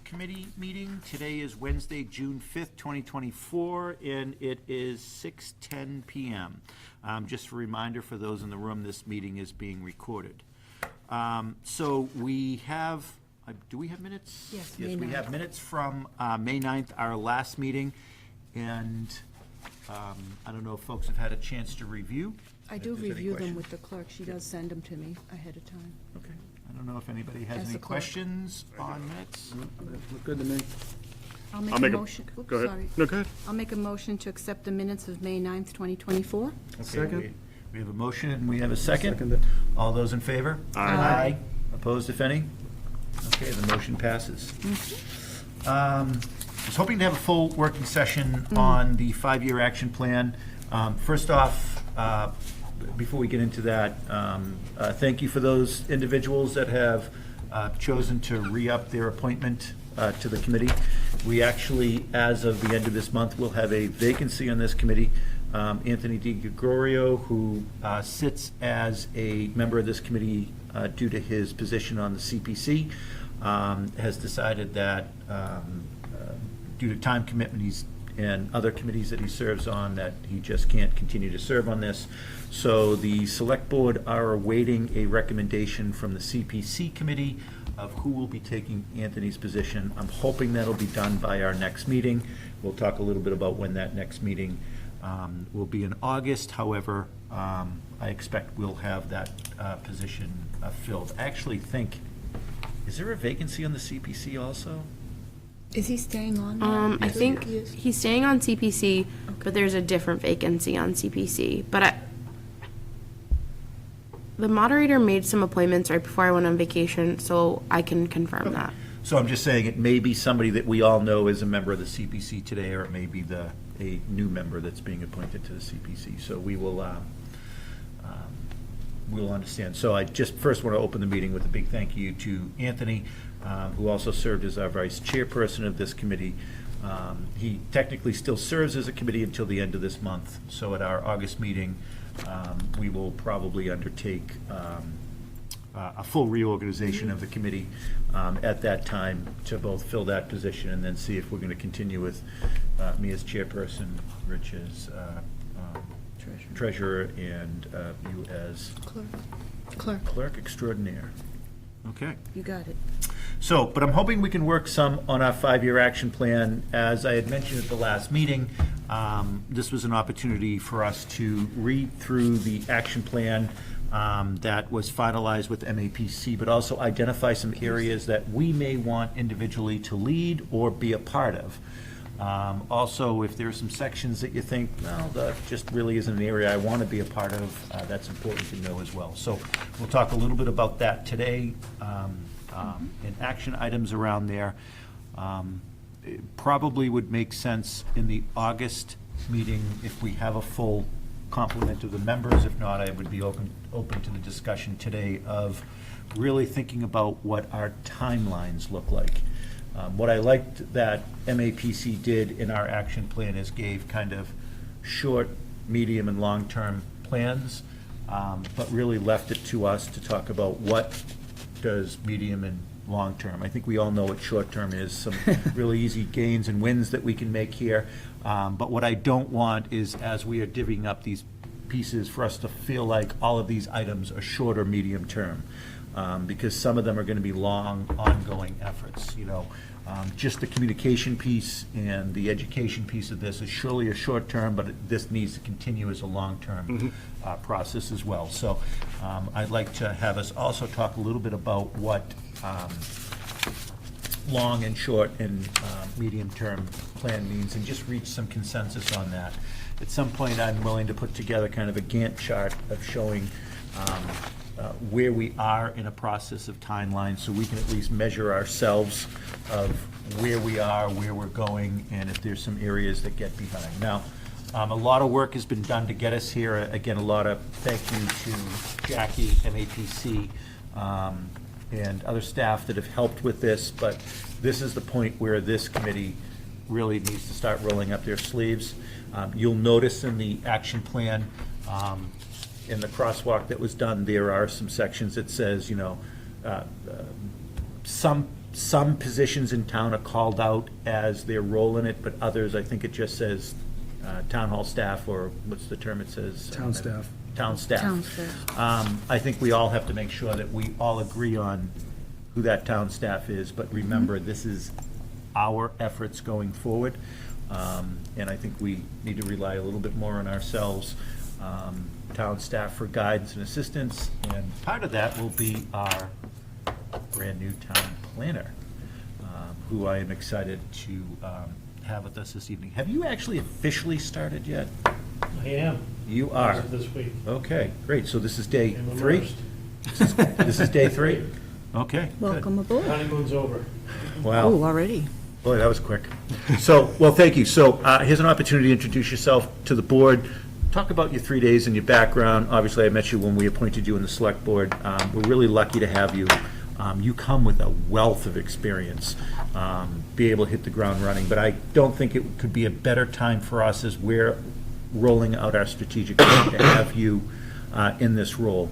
Committee meeting. Today is Wednesday, June 5th, 2024, and it is 6:10 PM. Just a reminder for those in the room, this meeting is being recorded. So we have, do we have minutes? Yes, Yes, May we 9th. have minutes from May 9th, our last meeting, and I don't know if folks have had a chance to review. I If do there's any review them questions. with the clerk. She does send them to me ahead of time. Okay. I don't know if anybody has As any the clerk. questions on minutes. Look good to me. I'll make I'll a make a, motion. Oops, go ahead. sorry. No, go ahead. I'll make a motion to accept the minutes of May 9th, 2024. Okay, Second. we have a motion and we have a second. Second it. All those in favor? Aye. Opposed, if any? Okay, the motion passes. I was hoping to have a full working session on the five-year action plan. First off, before we get into that, thank you for those individuals that have chosen to re-up their appointment to the committee. We actually, as of the end of this month, will have a vacancy on this committee. Anthony DiGregorio, who sits as a member of this committee due to his position on the CPC, has decided that due to time commitment and other committees that he serves on, that he just can't continue to serve on this. So the select board are awaiting a recommendation from the CPC committee of who will be taking Anthony's position. I'm hoping that'll be done by our next meeting. We'll talk a little bit about when that next meeting will be in August. However, I expect we'll have that position filled. I actually think, is there a vacancy on the CPC also? Is he staying on? I Yes, think he is. he's staying on CPC, but there's a different vacancy on CPC. But the moderator made some appointments right before I went on vacation, so I can confirm that. So I'm just saying, it may be somebody that we all know is a member of the CPC today, or it may be a new member that's being appointed to the CPC. So we will, we'll understand. So I just first want to open the meeting with a big thank you to Anthony, who also served as our vice chairperson of this committee. He technically still serves as a committee until the end of this month. So at our August meeting, we will probably undertake a full reorganization of the committee at that time to both fill that position and then see if we're going to continue with me as chairperson, Rich as treasurer, and you as Clerk, clerk extraordinaire. Okay. you got it. So, but I'm hoping we can work some on our five-year action plan. As I had mentioned at the last meeting, this was an opportunity for us to read through the action plan that was finalized with MAPC, but also identify some areas that we may want individually to lead or be a part of. Also, if there are some sections that you think, well, that just really isn't an area I want to be a part of, that's important to know as well. So we'll talk a little bit about that today, and action items around there. It probably would make sense in the August meeting if we have a full complement of the members. If not, I would be open to the discussion today of really thinking about what our timelines look like. What I liked that MAPC did in our action plan is gave kind of short, medium, and long-term plans, but really left it to us to talk about what does medium and long-term. I think we all know what short-term is, some really easy gains and wins that we can make here. But what I don't want is, as we are divvying up these pieces, for us to feel like all of these items are short or medium-term. Because some of them are going to be long, ongoing efforts, you know. Just the communication piece and the education piece of this is surely a short term, but this needs to continue as a long-term process as well. So I'd like to have us also talk a little bit about what long and short and medium-term plan means, and just reach some consensus on that. At some point, I'm willing to put together kind of a Gantt chart of showing where we are in a process of timeline, so we can at least measure ourselves of where we are, where we're going, and if there's some areas that get behind. Now, a lot of work has been done to get us here. Again, a lot of thank you to Jackie, MAPC, and other staff that have helped with this, but this is the point where this committee really needs to start rolling up their sleeves. You'll notice in the action plan, in the crosswalk that was done, there are some sections that says, you know, some Some positions in town are called out as their role in it, but others, I think it just says town hall staff, or what's the term it says? Town staff. Town staff. Town staff. I think we all have to make sure that we all agree on who that town staff is, but remember, this is our efforts going forward. And I think we need to rely a little bit more on ourselves, town staff for guidance and assistance, and part of that will be our brand-new town planner, who I am excited to have with us this evening. Have you actually officially started yet? I am. You As are. of this week. Okay, great. So this is day I'm 3? immersed. This is day 3? Okay, good. Welcome aboard. Honeymoon's over. Wow. already. Boy, that was quick. So, well, thank you. So here's an opportunity to introduce yourself to the board. Talk about your 3 days and your background. Obviously, I met you when we appointed you in the select board. We're really lucky to have you. You come with a wealth of experience, be able to hit the ground running. But I don't think it could be a better time for us as we're rolling out our strategic plan to have you in this role.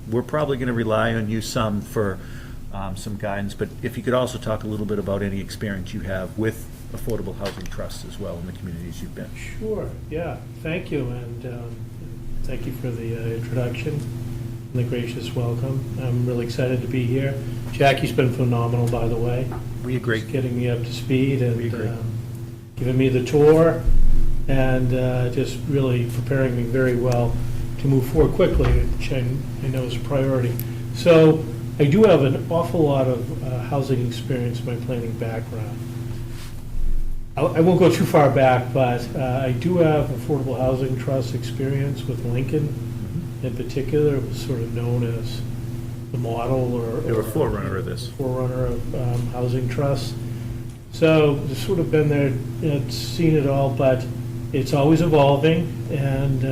We're probably going to rely on you some for some guidance, but if you could also talk a little bit about any experience you have with affordable housing trusts as well in the communities you've been. Sure, yeah, thank you, and thank you for the introduction and the gracious welcome. I'm really excited to be here. Jackie's been phenomenal, by the way. We agree. Just getting me up to speed We agree. and giving me the tour, and just really preparing me very well to move forward quickly, which I know is a priority. So I do have an awful lot of housing experience in my planning background. I won't go too far back, but I do have affordable housing trust experience with Lincoln in particular. It was sort of known as the model or. They were a forerunner of this. Forerunner of housing trusts. So just sort of been there, seen it all, but it's always evolving, and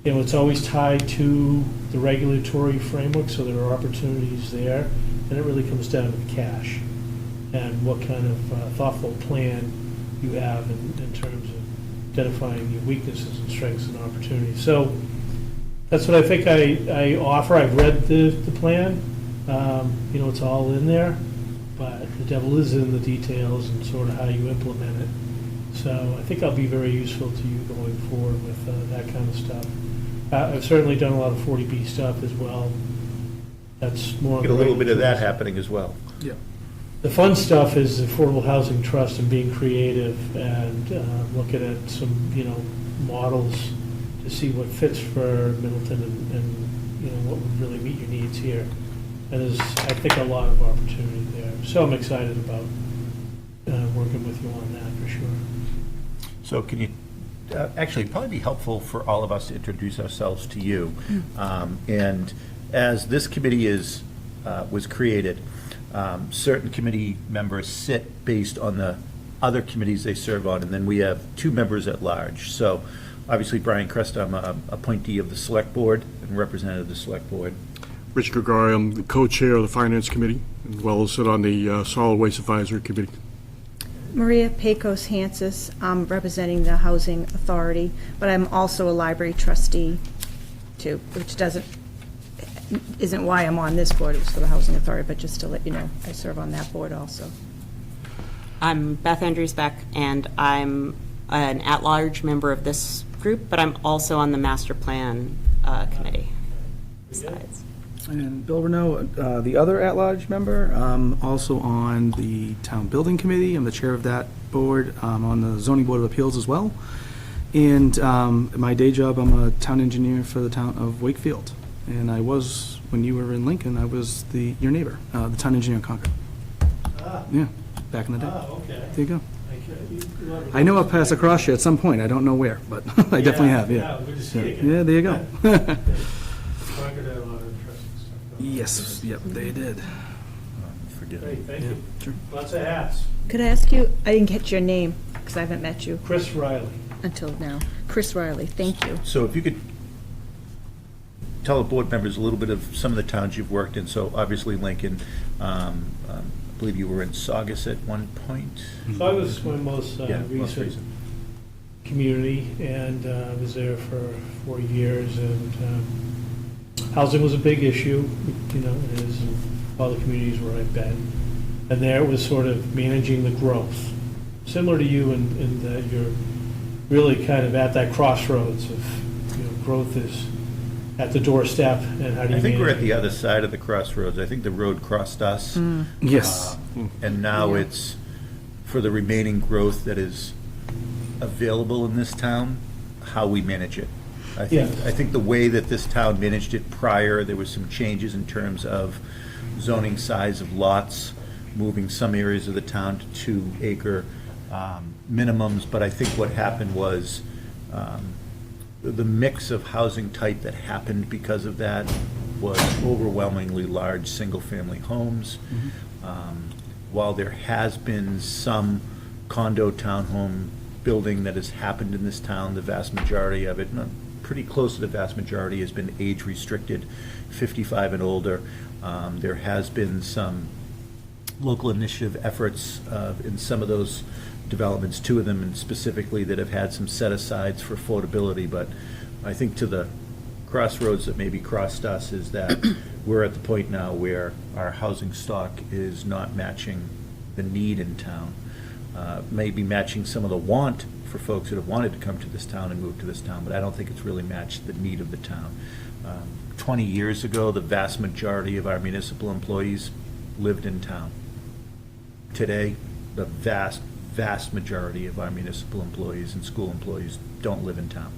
it's always tied to the regulatory framework, so there are opportunities there, and it really comes down to the cash and what kind of thoughtful plan you have in terms of identifying your weaknesses and strengths and opportunities. So that's what I think I offer. I've read the plan. It's all in there, but the devil is in the details and sort of how you implement it. So I think I'll be very useful to you going forward with that kind of stuff. I've certainly done a lot of 40B stuff as well. That's more. Get a little bit of that happening as well. Yeah. The fun stuff is the Affordable Housing Trust and being creative and looking at some, models to see what fits for Middleton and what would really meet your needs here. And there's, I think, a lot of opportunity there. So I'm excited about working with you on that for sure. So can you, actually, it'd probably be helpful for all of us to introduce ourselves to you. And as this committee was created, certain committee members sit based on the other committees they serve on, and then we have 2 members at large. So obviously, Brian Crest, I'm an appointee of the Select Board and representative of the Select Board. Rich Gregory, I'm the co-chair of the Finance Committee, as well as sit on the Solid Waste Advisory Committee. Maria Pecos Hansis, I'm representing the Housing Authority, but I'm also a library trustee too, which isn't why I'm on this board, it was for the Housing Authority, but just to let you know, I serve on that board also. I'm Beth Andrews Beck, and I'm an at-large member of this group, but I'm also on the master plan committee. Besides. And Bill Renault, the other at-large member, also on the Town Building Committee. I'm the chair of that board. I'm on the Zoning Board of Appeals as well. And my day job, I'm a town engineer for the town of Wakefield. And I was, when you were in Lincoln, I was your neighbor, the town engineer in Concord. Yeah, back in the day. Okay. There you go. I know I'll pass across you at some point. I don't know where, but I definitely have, yeah. Good to see you again. Yeah, there you go. Concord had a lot of interesting stuff. Yes, yep, they did. Forgive me. Great, thank you. Sure. Lots of hats. Could I ask you, I didn't get your name, because I haven't met you Chris Riley. until now. Chris Riley, thank you. So if you could tell the board members a little bit of some of the towns you've worked in. So obviously Lincoln, I believe you were in Saugus at one point. So I was my most Yeah, most recent recent. community, and I was there for 4 years, and housing was a big issue, it is in all the communities where I've been. And there it was sort of managing the growth. Similar to you in that you're really kind of at that crossroads of, growth is at the doorstep, and how do you I think we're manage at the other side of the crossroads. I think the road crossed us. Yes. And now it's for the remaining growth that is available in this town, how we manage it. I think the way that this town managed it prior, there was some changes in terms of zoning size of lots, moving some areas of the town to 2-acre minimums, but I think what happened was the mix of housing type that happened because of that was overwhelmingly large, single-family homes. While there has been some condo townhome building that has happened in this town, the vast majority of it, pretty close to the vast majority, has been age-restricted, 55 and older. There has been some local initiative efforts in some of those developments, 2 of them and specifically, that have had some set-asides for affordability. But I think to the crossroads that maybe crossed us is that we're at the point now where our housing stock is not matching the need in town, maybe matching some of the want for folks that have wanted to come to this town and move to this town, but I don't think it's really matched the need of the town. 20 years ago, the vast majority of our municipal employees lived in town. Today, the vast majority of our municipal employees and school employees don't live in town.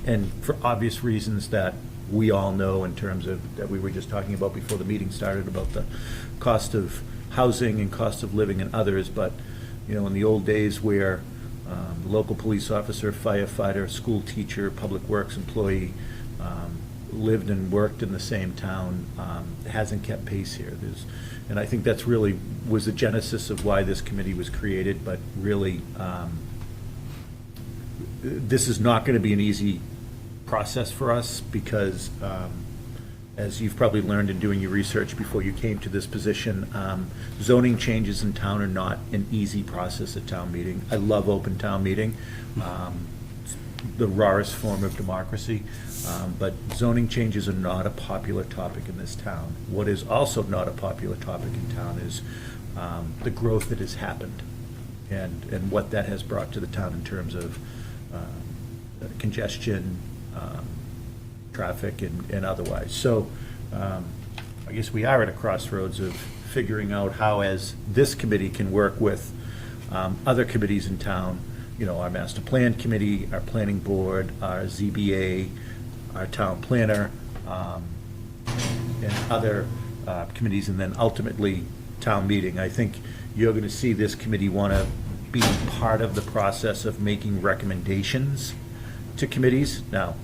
And for obvious reasons that we all know, in terms of, that we were just talking about before the meeting started, about the cost of housing and cost of living and others. But, in the old days where local police officer, firefighter, school teacher, public works employee lived and worked in the same town, hasn't kept pace here. And I think that's really was the genesis of why this committee was created, but really, this is not going to be an easy process for us because, as you've probably learned in doing your research before you came to this position, zoning changes in town are not an easy process at town meeting. I love open town meeting, it's the rawest form of democracy, but zoning changes are not a popular topic in this town. What is also not a popular topic in town is the growth that has happened and what that has brought to the town in terms of congestion, traffic, and otherwise. So I guess we are at a crossroads of figuring out how, as this committee, can work with other committees in town, our master plan committee, our planning board, our ZBA, our town planner, and other committees, and then ultimately town meeting. I think you're going to see this committee want to be part of the process of making recommendations to committees. Now,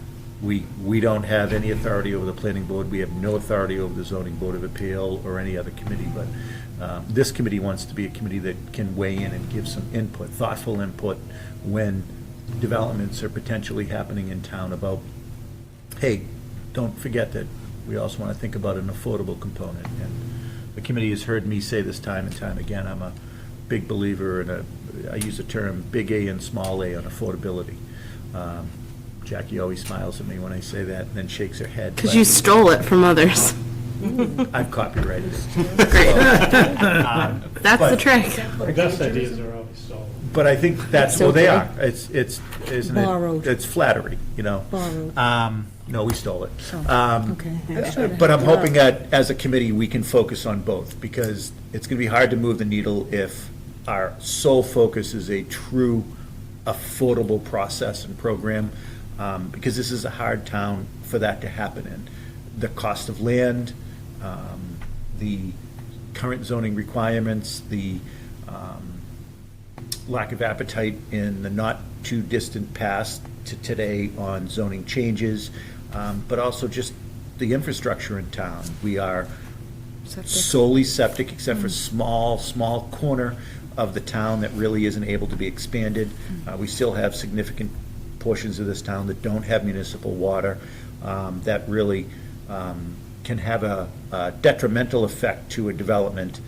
we don't have any authority over the planning board. We have no authority over the zoning board of appeal or any other committee, but this committee wants to be a committee that can weigh in and give some input, thoughtful input, when developments are potentially happening in town about, hey, don't forget that we also want to think about an affordable component. And the committee has heard me say this time and time again, I'm a big believer in I use the term big A and small a on affordability. Jackie always smiles at me when I say that and then shakes her head. Because you stole it from others. I've copyrighted it. Great. That's the but- trick. The best ideas are always stolen. But I think that's, well, they are. It's, isn't it? Borrowed. It's flattery, Borrowed. No, we stole it. Okay. But I'm hoping that, as a committee, we can focus on both, because it's going to be hard to move the needle if our sole focus is a true affordable process and program, because this is a hard town for that to happen in. The cost of land, the current zoning requirements, the lack of appetite in the not-too-distant past to today on zoning changes, but also just the infrastructure in town. We are solely septic, except for small corner of the town that really isn't able to be expanded. We still have significant portions of this town that don't have municipal water, that really can have a detrimental effect to a development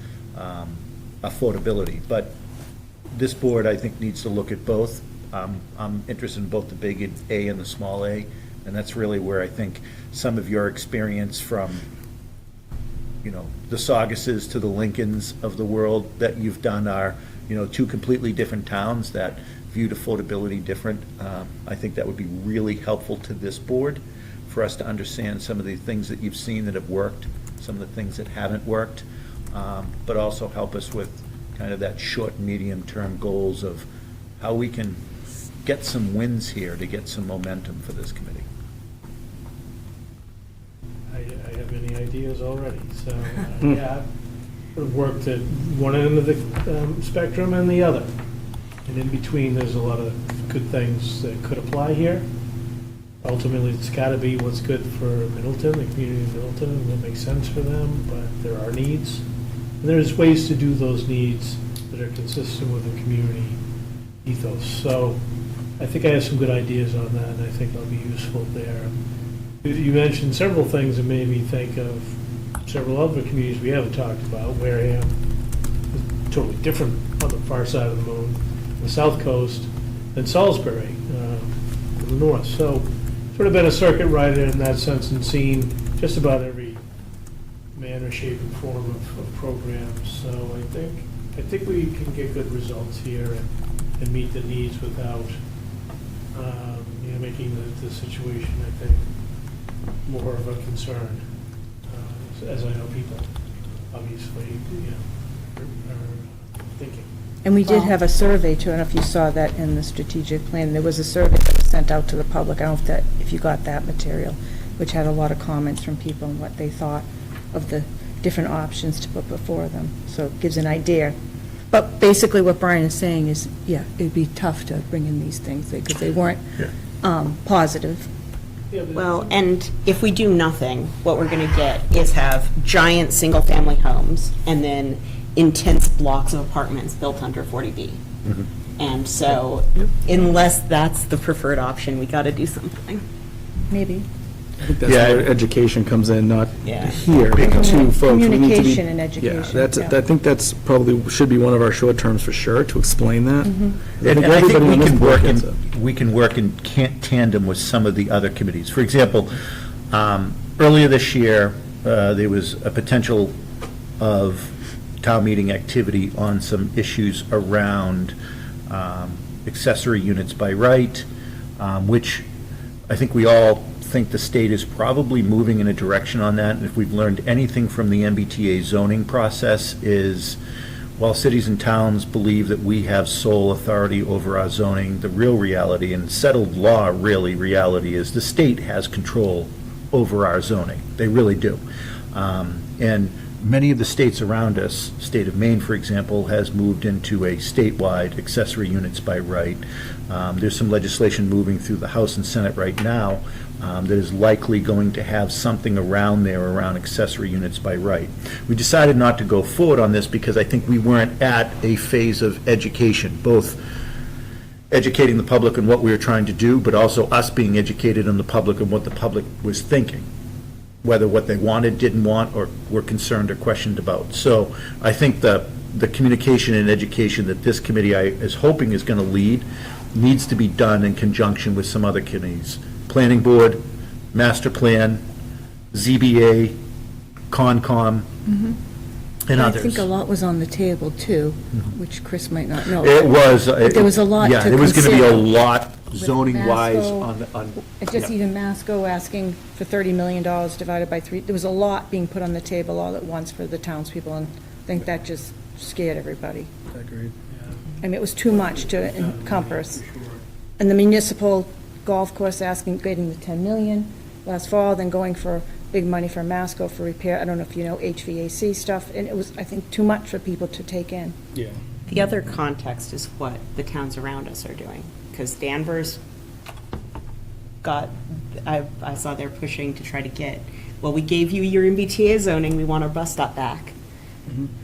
affordability. But this board, I think, needs to look at both. I'm interested in both the big A and the small a, and that's really where I think some of your experience from the Sauguses to the Lincolns of the world that you've done are, two completely different towns that viewed affordability different. I think that would be really helpful to this board for us to understand some of the things that you've seen that have worked, some of the things that haven't worked, but also help us with kind of that short, and medium-term goals of how we can get some wins here to get some momentum for this committee. I have many ideas already, so, yeah, I've worked at one end of the spectrum and the other. And in between, there's a lot of good things that could apply here. Ultimately, it's got to be what's good for Middleton, the community of Middleton, and what makes sense for them, but there are needs. And there's ways to do those needs that are consistent with the community ethos. So I think I have some good ideas on that, and I think I'll be useful there. You mentioned several things that made me think of several other communities we haven't talked about. Wareham is totally different on the far side of the moon, the south coast, than Salisbury in the north. So sort of been a circuit rider in that sense and seen just about every manner, shape, and form of programs. So I think we can get good results here and meet the needs without making the situation, I think, more of a concern, as I know people obviously are thinking. And we did have a survey too, I don't know if you saw that in the strategic plan. There was a survey that was sent out to the public. I don't know if you got that material, which had a lot of comments from people and what they thought of the different options to put before them. So it gives an idea. But basically what Brian is saying is, yeah, it'd be tough to bring in these things because they weren't positive. Yeah, but Well, and if we do nothing, what we're going to get is have giant single-family homes and then intense blocks of apartments built under 40B. And so unless that's the preferred option, we got to do something. Maybe. I think that's Yeah. where education comes in, not Yeah. here, but to folks. We need to be- Communication and education. Yeah, yeah. I think that's probably, should be one of our short terms for sure, to explain that. And I think everybody we on this can board work gets in, it. we can work in tandem with some of the other committees. For example, earlier this year, there was a potential of town meeting activity on some issues around accessory units by right, which I think we all think the state is probably moving in a direction on that. And if we've learned anything from the MBTA zoning process is, while cities and towns believe that we have sole authority over our zoning, the real reality and settled law reality is the state has control over our zoning. They really do. And many of the states around us, state of Maine, for example, has moved into a statewide accessory units by right. There's some legislation moving through the House and Senate right now that is likely going to have something around there around accessory units by right. We decided not to go forward on this because I think we weren't at a phase of education, both educating the public on what we were trying to do, but also us being educated on the public and what the public was thinking, whether what they wanted, didn't want, or were concerned or questioned about. So I think the communication and education that this committee is hoping is going to lead needs to be done in conjunction with some other committees. Planning Board, Master Plan, ZBA, Concom, and I others. think a lot was on the table too, which Chris might not know. It was. There was a lot Yeah, to there was going to be a consider. lot zoning-wise Masco, on. And just yeah. even Masco asking for $30 million divided by 3, there was a lot being put on the table all at once for the townspeople, and I think that just scared everybody. Agreed. I mean, it was too much to encompass. And the municipal golf course getting the 10 million last fall, then going for big money for Masco for repair, I don't know if you know, HVAC stuff, and it was, I think, too much for people to take in. Yeah. The other context is what the towns around us are doing, because Danvers I saw they're pushing to try to get, well, we gave you your MBTA zoning, we want our bus stop back.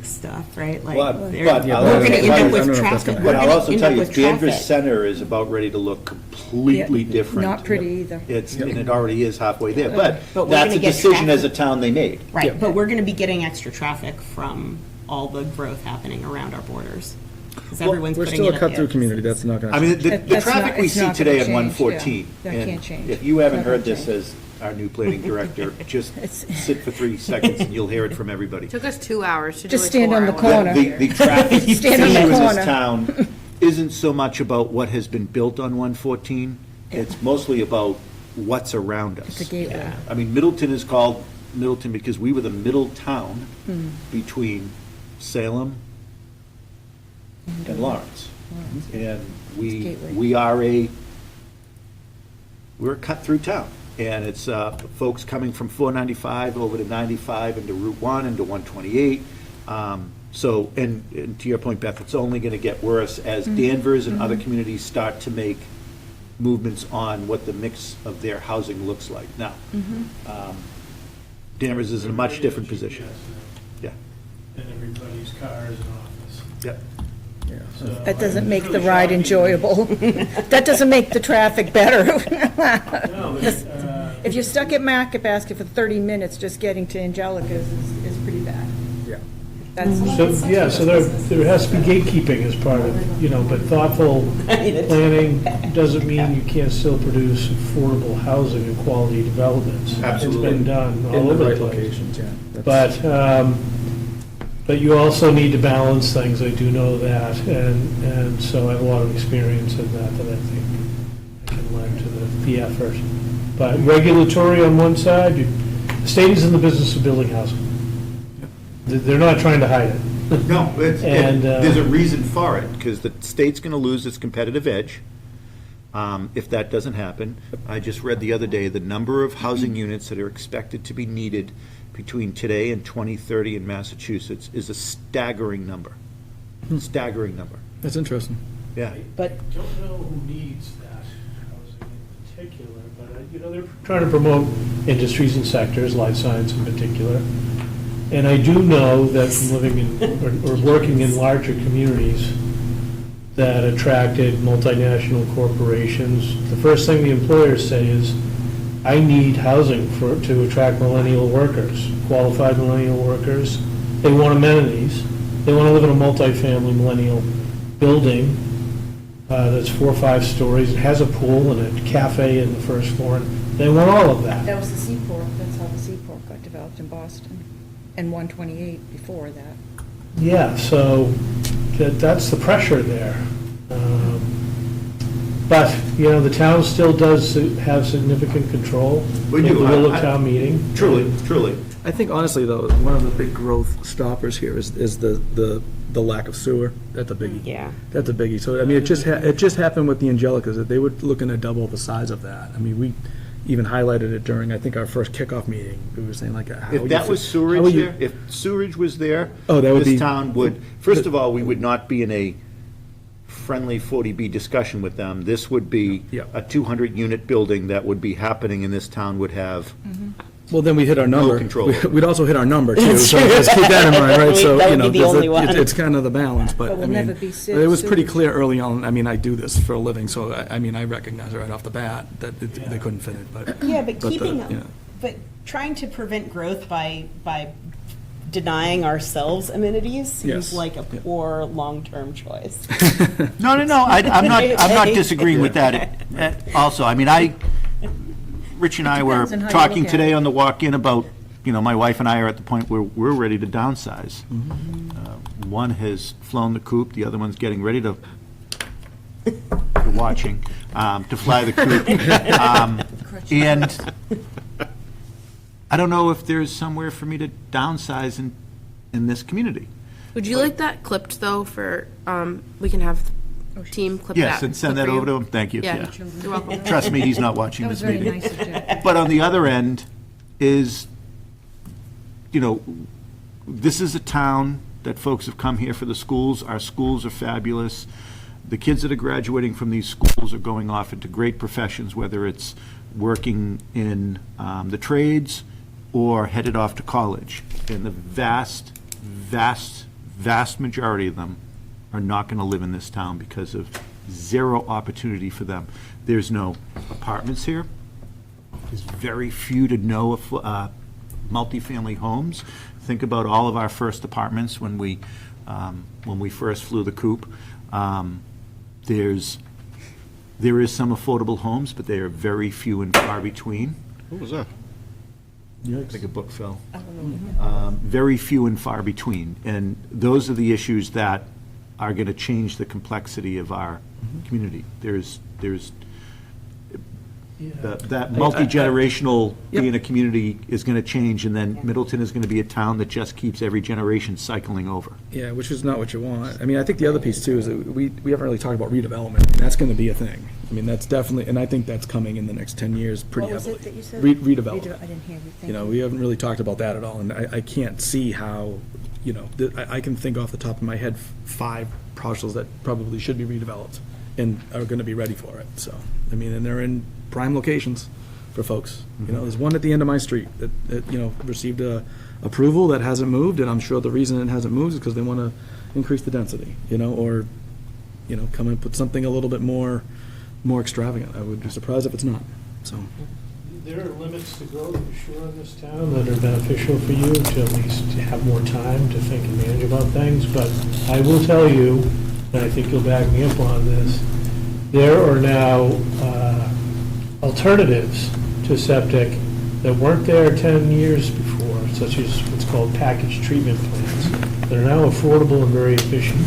Stuff, right? Like, But we're I'll- going to end I up don't know with if that's traffic. gonna We're But I'll going also to end tell up you, with Danvers traffic. Center is about ready to look completely Yeah, different. Not pretty either. And it already is halfway there, But but we're that's gonna a get decision as a traffic. town they made. Right, but we're going to be getting extra traffic from all the growth happening around our borders. Because everyone's We're putting still in a at cut-through the community, edges. that's not going to I mean, change. the That's not- traffic we it's see not today gonna on change, 114. yeah. That can't change. If you haven't Not heard gonna this change. as, our new planning director. Just sit for 3 seconds and you'll hear it from everybody. Took us 2 hours to do a Just stand on tour. the corner. The traffic Stand on the issue in corner. this town isn't so much about what has been built on 114. It's mostly about what's around us. The gateway. I mean, Middleton is called Middleton because we were the middle town between Salem and Lawrence. And gateway. we're a cut-through town. And it's folks coming from 495 over to 95 into Route 1 into 128. So, and to your point, Beth, it's only going to get worse as Danvers and other communities start to make movements on what the mix of their housing looks like. Now, Danvers is in a much different position. Yeah, And everybody's car is an office. yeah. So, That doesn't make it's the really ride shocking. enjoyable. That doesn't make the traffic better. No, but, If you're stuck at Market Basket for 30 minutes just getting to Angelica's is pretty bad. Yeah. That's, So, yeah, so there has to be gatekeeping as part of, but thoughtful planning doesn't mean you can't still produce affordable housing and quality developments. Absolutely. It's been done In all the over the right place. locations, yeah. That's- But you also need to balance things, I do know that, and so I have a lot of experience in that I think I can lend to the effort. But regulatory on one side, the state is in the business of building housing. They're not trying to hide it. No, And, there's a reason for it, because the state's going to lose its competitive edge if that doesn't happen. I just read the other day, the number of housing units that are expected to be needed between today and 2030 in Massachusetts is a staggering number. Staggering number, That's interesting. yeah. But I don't know who needs that housing in particular, but, they're trying to promote industries and sectors, life science in particular. And I do know that from living in, or working in larger communities that attracted multinational corporations, the first thing the employers say is, I need housing to attract millennial workers, qualified millennial workers. They want amenities. They want to live in a multifamily millennial building that's 4 or 5 stories, it has a pool and a cafe in the first floor. They want all of that. that was the Seaport, that's how the Seaport got developed in Boston, and 128 before that. Yeah, so that's the pressure there. But, the town still does have significant control. We do. With the will I- of town meeting. Truly, truly. I think honestly, though, one of the big growth stoppers here is the lack of sewer. That's a biggie. yeah. That's a biggie. So, I mean, it just happened with the Angelicas, that they were looking to double the size of that. I mean, we even highlighted it during, I think, our first kickoff meeting. We were saying like, how If would that you was fit- how sewerage would you- there, if sewerage was there, Oh, that would be- this town would, first of all, we would not be in a friendly 40B discussion with them. This would be Yeah. a 200-unit building that would be happening in this town would have, Well, then we hit our number. control. We'd also hit our number, too. So just keep that in mind, right? So, That you would know, be the only one. it's kind of the balance, but, But I we'll mean, never be it was pretty sued. clear early on. I mean, I do this for a living, so, I mean, I recognize right off the bat that they couldn't fit it, but. Yeah, but the- keeping, you know. but trying to prevent growth by denying ourselves amenities seems Yes. like a poor long-term choice. no, I'm not disagreeing with that also. I mean, Rich and I were Depends on how you talking look at today it. on the walk-in about, my wife and I are at the point where we're ready to downsize. One has flown the coop, the other one's getting ready to, watching, to fly the coop. And I don't know if there's somewhere for me to downsize in this community. Would you like that clipped, though, for, we can have team clip that? Yes, and send clip that for over you? to him, thank you. Yeah, you're welcome. Trust me, he's not watching That was this very meeting. nice of Jack. But on the other end is, this is a town that folks have come here for the schools. Our schools are fabulous. The kids that are graduating from these schools are going off into great professions, whether it's working in the trades or headed off to college. And the vast, vast, vast majority of them are not going to live in this town because of zero opportunity for them. There's no apartments here. There's very few to no multifamily homes. Think about all of our first apartments when we first flew the coop. There is some affordable homes, but they are very few and far between. What was that? I think a book fell. Very few and far between. And those are the issues that are going to change the complexity of our community. There's that multi-generational Yep. being a community is going to change, and then Middleton is going to be a town that just keeps every generation cycling over. Yeah, which is not what you want. I mean, I think the other piece too is that we haven't really talked about redevelopment, and that's gonna be a thing. I mean, that's definitely, and I think that's coming in the next 10 years pretty What was heavily. it that you said? Redevelopment. I didn't hear you. Thank You know, we haven't really talked about that at all, and I can't see how, you know, I can think off the top of my head 5 parcels that probably should be redeveloped and are gonna be ready for it, so, I mean, and they're in prime locations for folks. You know, there's one at the end of my street that you know, received approval that hasn't moved, and I'm sure the reason it hasn't moved is because they wanna increase the density, you know, or, you know, come and put something a little bit more extravagant. I would be surprised if it's not, so. There are limits to growth for sure in this town that are beneficial for you to at least have more time to think and manage about things, but I will tell you, and I think you'll back me up on this, there are now alternatives to septic that weren't there 10 years before, such as what's called package treatment plants. They're now affordable and very efficient.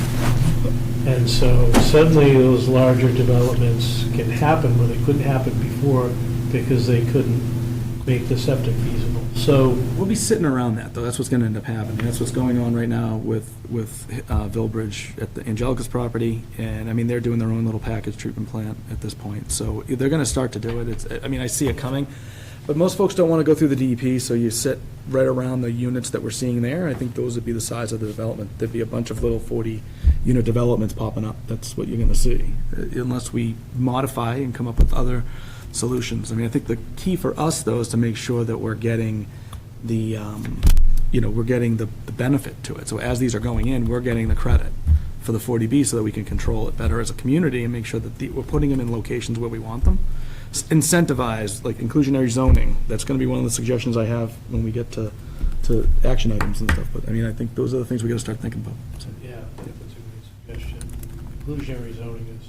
And so suddenly those larger developments can happen where they couldn't happen before because they couldn't make the septic feasible. So We'll be sitting around that, though. That's what's gonna end up happening. That's what's going on right now with Villbridge at the Angelica's property, and, I mean, they're doing their own little package treatment plant at this point, so they're gonna start to do it. It's, I mean, I see it coming, but most folks don't wanna go through the DEP, so you sit right around the units that we're seeing there. I think those would be the size of the development. There'd be a bunch of little 40-unit developments popping up. That's what you're gonna see, unless we modify and come up with other solutions. I mean, I think the key for us, though, is to make sure that we're getting the, you know, we're getting the benefit to it. So as these are going in, we're getting the credit for the 40B so that we can control it better as a community and make sure that we're putting them in locations where we want them. Incentivize, like inclusionary zoning. That's going to be one of the suggestions I have when we get to action items and stuff. But, I mean, I think those are the things we got to start thinking about. So. yeah, I think that's a great suggestion. Inclusionary zoning is,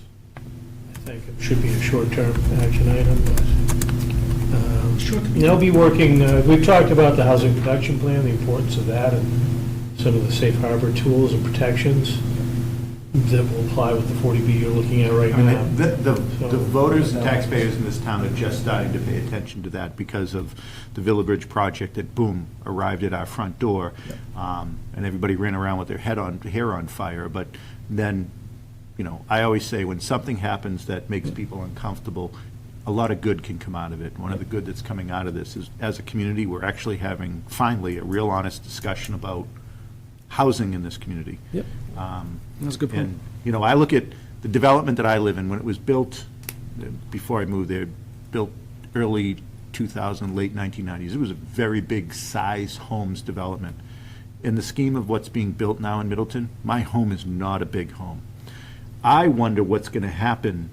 I think, it should be a short-term action item, but they'll be working, we've talked about the housing production plan, the importance of that, and some of the safe harbor tools and protections that will apply with the 40B you're looking at right I now. mean, the voters and taxpayers in this town are just starting to pay attention to that because of the Villabridge project that, boom, arrived at our front door. And everybody ran around with their hair on fire. But then, you know, I always say when something happens that makes people uncomfortable, a lot of good can come out of it. One of the good that's coming out of this is, as a community, we're actually having, finally, a real honest discussion about housing in this community. Yep. That's a good point. And, you know, I look at the development that I live in, when it was built, before I moved there, built early 2000, late 1990s, it was a very big size homes development. In the scheme of what's being built now in Middleton, my home is not a big home. I wonder what's going to happen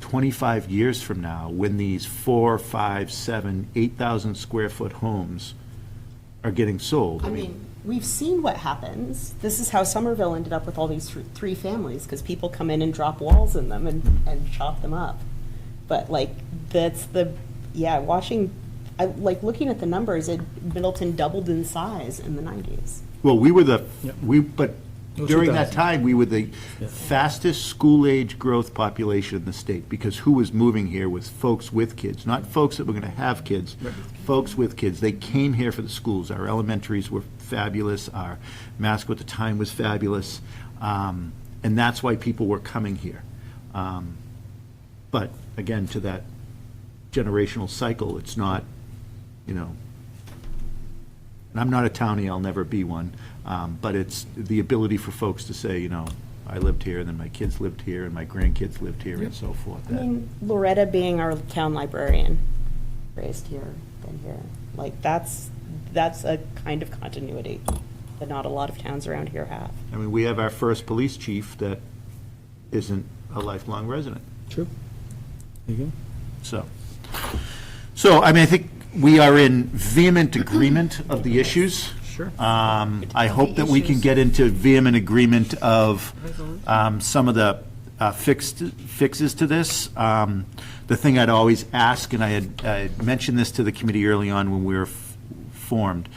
25 years from now when these 4, 5, 7, 8,000 square foot homes are getting sold. I mean, we've seen what happens. This is how Somerville ended up with all these 3 families, because people come in and drop walls in them and chop them up. But like, that's watching, looking at the numbers, Middleton doubled in size in the 90s. Well, we were but Well, during that 2000. time, we were the fastest school-age growth population in the state, because who was moving here was folks with kids, not folks that were going to have kids, folks with kids. They came here for the schools. Our elementaries were fabulous. Our Masco at the time was fabulous. And that's why people were coming here. But again, to that generational cycle, it's not, you know, and I'm not a townie, I'll never be one, but it's the ability for folks to say, you know, I lived here, and then my kids lived here, and my grandkids lived here, and so forth. I mean, Loretta being our town librarian, raised here, been here, like, that's a kind of continuity that not a lot of towns around here have. I mean, we have our first police chief that isn't a lifelong resident, True. There you go. so, I mean, I think we are in vehement agreement of the issues. Sure. I hope that we can get into vehement agreement of some of the fixes to this. The thing I'd always ask, and I had mentioned this to the committee early on when we were formed,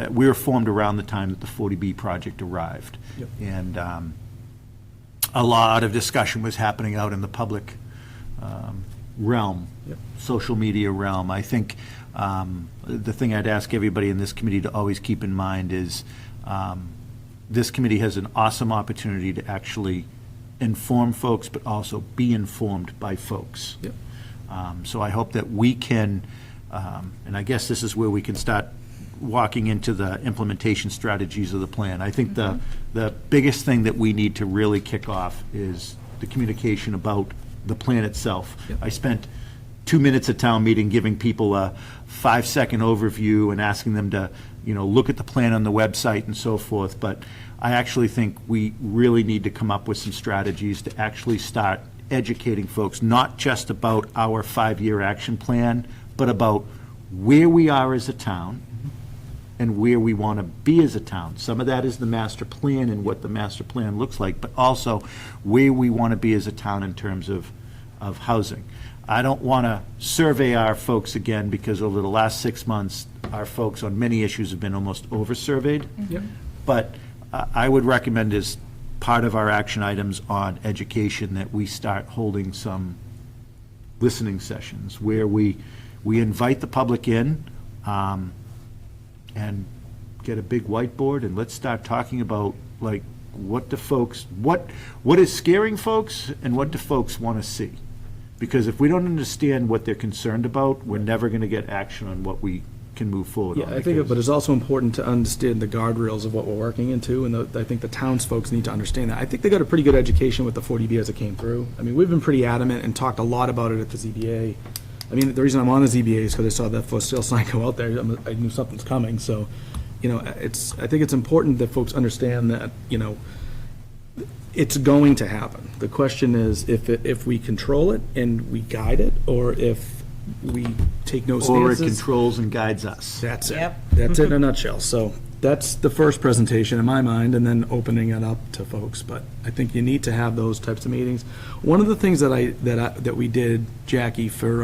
we were formed around the time that the 40B project arrived. Yep. And a lot of discussion was happening out in the public realm, Yep. social media realm. I think the thing I'd ask everybody in this committee to always keep in mind is this committee has an awesome opportunity to actually inform folks, but also be informed by folks. Yep. So I hope that we can, and I guess this is where we can start walking into the implementation strategies of the plan. I think the biggest thing that we need to really kick off is the communication about the plan itself. Yep. I spent 2 minutes at town meeting giving people a 5-second overview and asking them to, look at the plan on the website and so forth, but I actually think we really need to come up with some strategies to actually start educating folks, not just about our 5-year action plan, but about where we are as a town and where we want to be as a town. Some of that is the master plan and what the master plan looks like, but also where we want to be as a town in terms of housing. I don't want to survey our folks again, because over the last 6 months, our folks on many issues have been almost over-surveyed. Yep. But I would recommend as part of our action items on education that we start holding some listening sessions where we invite the public in and get a big whiteboard and let's start talking about, like, what is scaring folks and what do folks want to see? Because if we don't understand what they're concerned about, we're never going to get action on what we can move forward Yeah, on. I think, but it's also important to understand the guardrails of what we're working into, and I think the townsfolk need to understand that. I think they got a pretty good education with the 40B as it came through. I mean, we've been pretty adamant and talked a lot about it at the ZBA. I mean, the reason I'm on the ZBA is because I saw that for sale sign go out there. I knew something's coming, so, I think it's important that folks understand that, it's going to happen. The question is if we control it and we guide it, or if we take no Or it stances. controls and guides us. That's it. Yep. That's it in a nutshell. So that's the first presentation in my mind, and then opening it up to folks. But I think you need to have those types of meetings. One of the things that we did, Jackie, for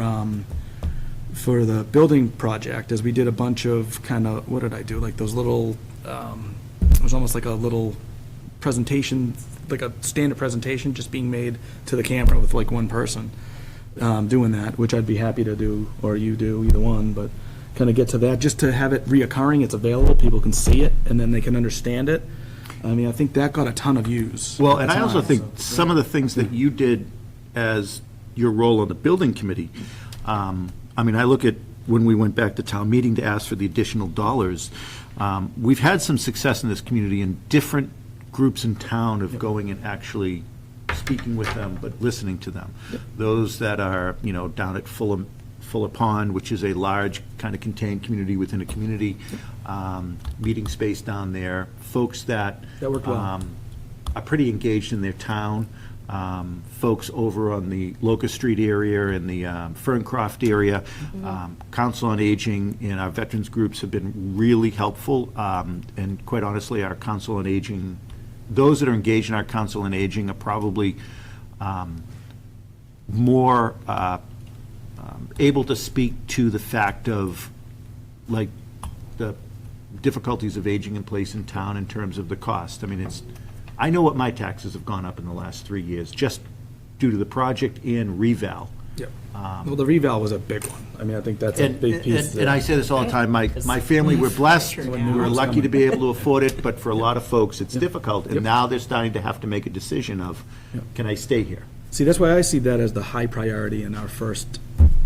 the building project is we did a bunch of kind of, what did I do? Like those little, it was almost like a little presentation, like a standard presentation just being made to the camera with like one person doing that, which I'd be happy to do, or you do, either one, but kind of get to that, just to have it reoccurring, it's available, people can see it, and then they can understand it. I mean, I think that got a ton of views. Well, and I at also times, think so. some of the things that you did as your role on the building committee, I mean, I look at when we went back to town meeting to ask for the additional dollars, we've had some success in this community, and different groups in town of going and actually speaking with them, but listening to them. Those that are, down at Fuller Pond, which is a large kind of contained community within a community, meeting space down there, folks that worked well. are pretty engaged in their town, folks over on the Locust Street area and the Ferncroft area, Council on Aging and our veterans groups have been really helpful, and quite honestly, our Council on Aging, those that are engaged in our Council on Aging are probably more able to speak to the fact of, like, the difficulties of aging in place in town in terms of the cost. I mean, I know what my taxes have gone up in the last 3 years, just due to the project and reval. Yep. Well, the reval was a big one. I mean, I think that's a big piece. And I say this all the time, my family, we're blessed, we're lucky to be able to afford it, but for a lot of folks, it's difficult. And now they're starting to have to make a decision of, can I stay here? See, that's why I see that as the high priority in our first,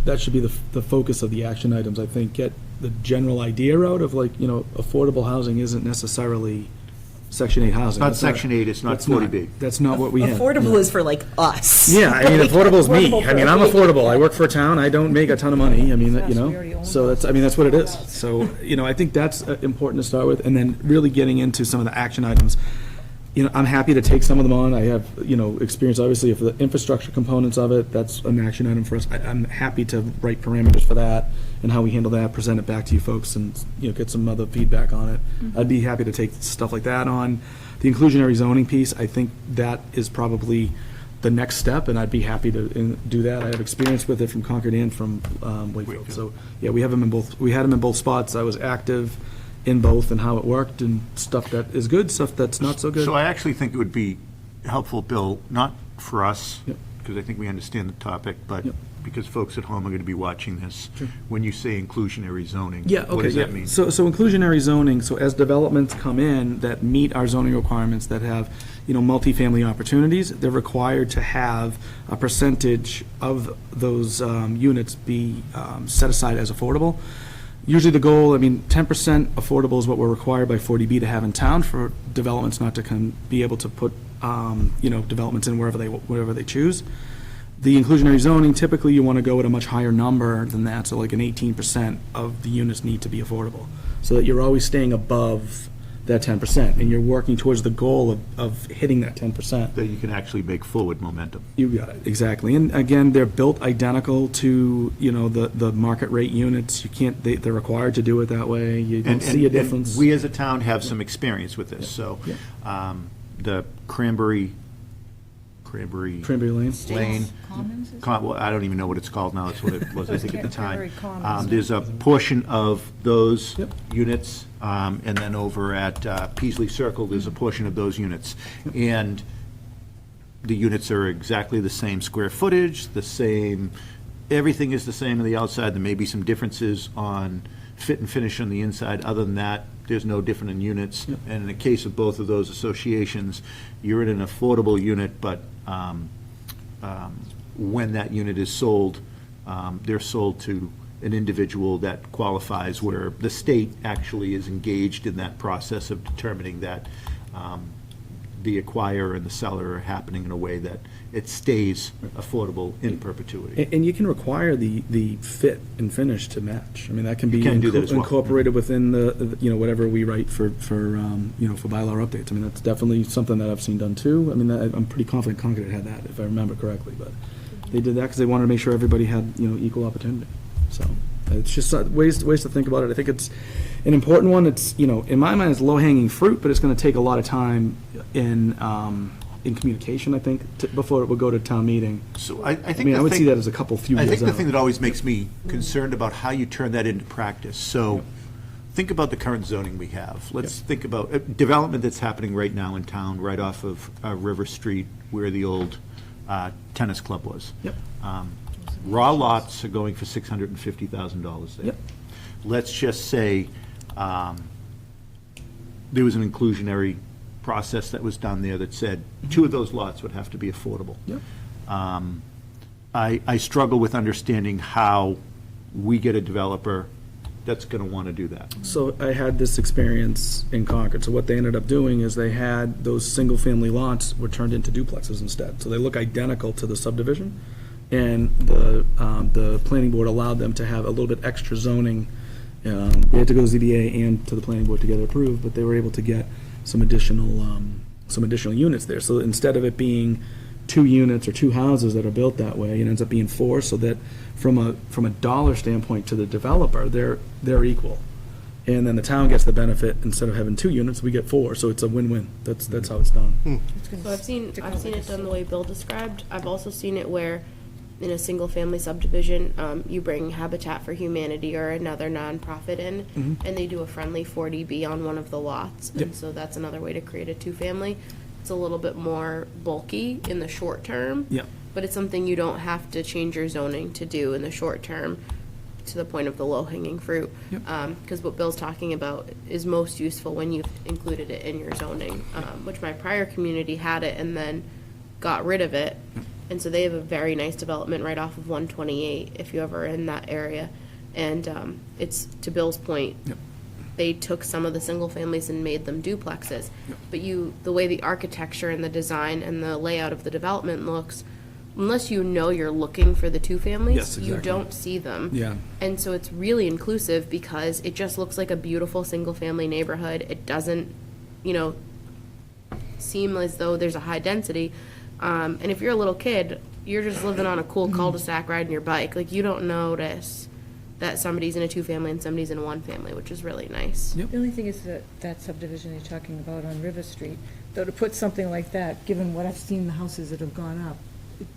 that should be the focus of the action items. I think get the general idea out of, like, affordable housing isn't necessarily Section 8 housing. It's not That's Section 8, it's not that's 40B. That's not what we have. Affordable is for like us. Yeah, I mean, Like, affordable is me. affordable I mean, for I'm me. affordable. I work for a town. I don't make a ton of money. I mean, so that's what it is. So, I think that's important to start with, and then really getting into some of the action items. I'm happy to take some of them on. I have, experience, obviously, of the infrastructure components of it. That's an action item for us. I'm happy to write parameters for that and how we handle that, present it back to you folks, and, get some other feedback on it. I'd be happy to take stuff like that on. The inclusionary zoning piece, I think that is probably the next step, and I'd be happy to do that. I have experience with it from Concord and from Wakefield. So, yeah, we had them in both spots. I was active in both and how it worked, and stuff that is good, stuff that's not so good. So I actually think it would be helpful, Bill, not for us, Yep. because I think we understand the topic, but Yep. because folks at home are going to be watching this. When you say inclusionary zoning, Yeah, okay. what does that yeah. mean? So inclusionary zoning, so as developments come in that meet our zoning requirements, that have, multifamily opportunities, they're required to have a percentage of those units be set aside as affordable. Usually the goal, 10% affordable is what we're required by 40B to have in town for developments not to be able to put, developments in wherever they choose. The inclusionary zoning, typically you want to go at a much higher number than that, so like an 18% of the units need to be affordable, so that you're always staying above that 10%, and you're working towards the goal of hitting that 10%. That you can actually make forward momentum. You got it, exactly. And again, they're built identical to, the market rate units. You can't, they're required to do it that way. You don't see a difference. We as a town have some experience with this, so the Cranberry Lane. Lane. Commons is- Well, I don't even know what it's called now, it's what it was, I think, at the Cranberry time. Commons. There's a portion of those Yep. units, and then over at Peasley Circle, there's a portion of those units. And the units are exactly the same square footage, the same, everything is the same on the outside. There may be some differences on fit and finish on the inside. Other than that, there's no different in units. Yep. And in the case of both of those associations, you're in an affordable unit, but when that unit is sold, they're sold to an individual that qualifies, where the state actually is engaged in that process of determining that the acquirer and the seller are happening in a way that it stays affordable in perpetuity. And you can require the fit and finish to match. That can be You can do that as well. incorporated within the, whatever we write for bylaw updates. That's definitely something that I've seen done too. I'm pretty confident Concord had that, if I remember correctly, but they did that because they wanted to make sure everybody had, equal opportunity. So it's just ways to think about it. I think it's an important one. It's, in my mind, it's low-hanging fruit, but it's going to take a lot of time in communication, I think, before it would go to town meeting. So I think I would see that as a few I years think the out. thing that always makes me concerned about how you turn that into practice. So think about the current zoning we have. Let's think about development that's happening right now in town, right off of River Street, where the old tennis club was. Yep. Raw lots are going for $650,000 there. Yep. Let's just say there was an inclusionary process that was done there that said 2 of those lots would have to be affordable. Yep. I struggle with understanding how we get a developer that's going to want to do that. So I had this experience in Concord. So what they ended up doing is they had those single-family lots were turned into duplexes instead. So they look identical to the subdivision, and the planning board allowed them to have a little bit extra zoning. They had to go to ZBA and to the planning board to get it approved, but they were able to get some additional units there. So instead of it being 2 units or 2 houses that are built that way, it ends up being 4, so that from a dollar standpoint to the developer, they're equal. And then the town gets the benefit. Instead of having 2 units, we get 4, so it's a win-win. That's how it's done. So I've seen it done the way Bill described. I've also seen it where, in a single-family subdivision, you bring Habitat for Humanity or another nonprofit in, and they do a friendly 40B on one of the lots. Yep. And so that's another way to create a 2-family. It's a little bit more bulky in the short term. Yeah. But it's something you don't have to change your zoning to do in the short term, to the point of the low-hanging fruit. Yep. Because what Bill's talking about is most useful when you've included it in your zoning, which my prior community had it and then got rid of it. And so they have a very nice development right off of 128, if you ever are in that area. And it's, to Bill's point, Yep. they took some of the single families and made them duplexes. But the way the architecture and the design and the layout of the development looks, unless you know you're looking for the 2 families, Yes, you exactly. don't see them. Yeah. And so it's really inclusive because it just looks like a beautiful single-family neighborhood. It doesn't, seem as though there's a high density. And if you're a little kid, you're just living on a cool cul-de-sac riding your bike. Like, you don't notice that somebody's in a two-family and somebody's in a one-family, which is really nice. Yep. The only thing is that subdivision you're talking about on River Street, though, to put something like that, given what I've seen the houses that have gone up,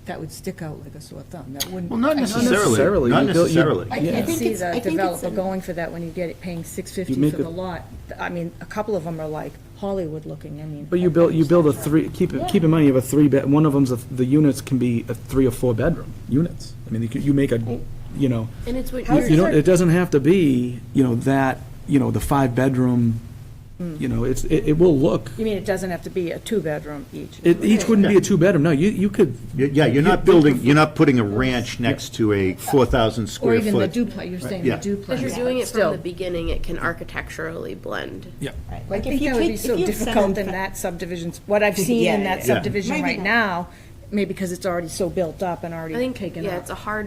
that would stick out like a sore thumb. That wouldn't. Well, not I- necessarily, not You built- you- necessarily. I I can't think see it's- I the think it's developer an- going for that when you get it paying $650 You make for the a- lot. I mean, a couple of them are like Hollywood looking, I mean. But you build a three, keep in mind, you have a one of them's, the units can be a 3 or 4 bedroom units. I mean, you make a, you know, And it's what you know, it doesn't have to be, you know, that, you know, the 5-bedroom, you know, it will look, You mean it doesn't have to be a 2-bedroom each? each wouldn't be a 2-bedroom, no, you could. Yeah, you're not building, you're not putting a ranch next to a 4,000 Or square even the foot. duplex, you're saying Yeah. the duplex. Because you're doing it Still. from the beginning, it can architecturally blend. Yeah. Right. I Like, if think you that would take- be if so you have difficult in 7 that subdivision, what I've seen in Yeah, that yeah. subdivision Maybe right not. now, maybe because it's already so built up and I already think, taken yeah, up.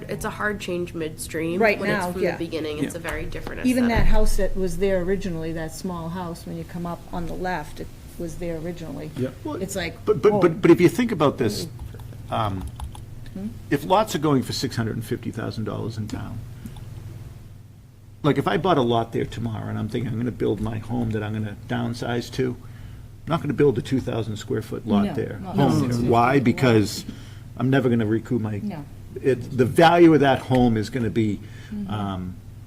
it's a hard change midstream. Right when now, it's from yeah. the beginning, it's a very different aesthetic. Even that house that was there originally, that small house, when you come up on the left, it was there originally. Yep. It's like, But whoa. if you think about this, if lots are going for $650,000 in town, like if I bought a lot there tomorrow and I'm thinking I'm going to build my home that I'm going to downsize to, I'm not going to build a 2,000 square foot No, lot there. no, home no. there. Why? Because I'm never going to recoup my, No. the value of that home is going to be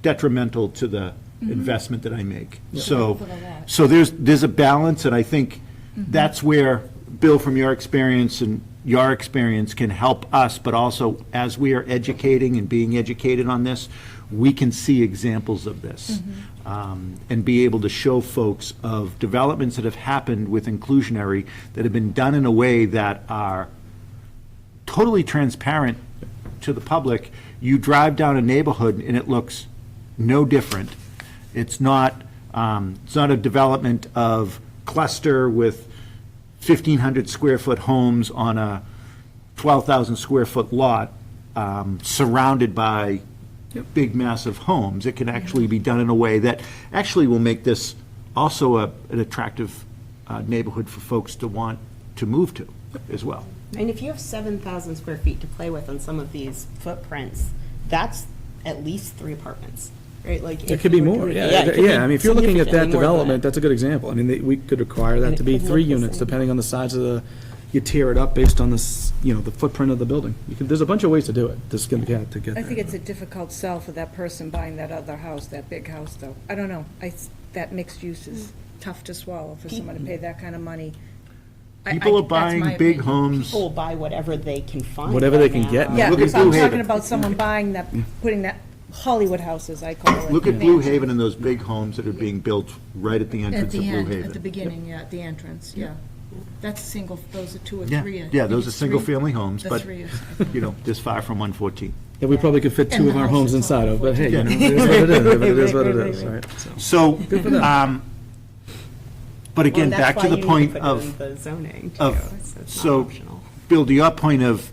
detrimental to the investment that I make. So, For the lot. so there's a balance, and I think that's where, Bill, from your experience and your experience can help us, but also as we are educating and being educated on this, we can see examples of this. And be able to show folks of developments that have happened with inclusionary that have been done in a way that are totally transparent to the public. You drive down a neighborhood and it looks no different. It's not a development of cluster with 1,500 square foot homes on a 12,000 square foot lot, surrounded by big massive homes. It can actually be done in a way that actually will make this also an attractive neighborhood for folks to want to move to as well. And if you have 7,000 square feet to play with on some of these footprints, that's at least 3 apartments, right? Like It if could be you were more, doing- yeah. it could be Yeah, I mean, if you're looking at that significantly more than development, that's a good example. I mean, we could require that And to it be could 3 look the units, same. depending on the size of you tear it up based on you know, the footprint of the building. There's a bunch of ways to do it, to get there. I think it's a difficult sell for that person buying that other house, that big house, though. I don't know. That mixed use is tough to swallow for someone to pay that kind of money. People are that's buying my big opinion. homes. People will buy whatever they can find. Whatever they right can get. now. Yeah, Look at if I'm Blue talking Haven. about someone buying that, putting that Hollywood houses, I call it. Look at Blue Haven and those big homes that are being built right at the At entrance of the Blue end, Haven. at the beginning, yeah, at the entrance, yeah. That's single, those are 2 or Yeah, 3. I yeah, think those are it's 3. single-family homes, The but, 3 is- you know, this far from 114. Yeah, we probably could fit And 2 the of our house homes is inside all of, but hey, you know, Yeah. it is what it is, but it is what it Right, is, right, right? So- So, but again, Well, back that's to why the you need point put it of, in the zoning, too, of- so it's not so, optional. Bill, to your point of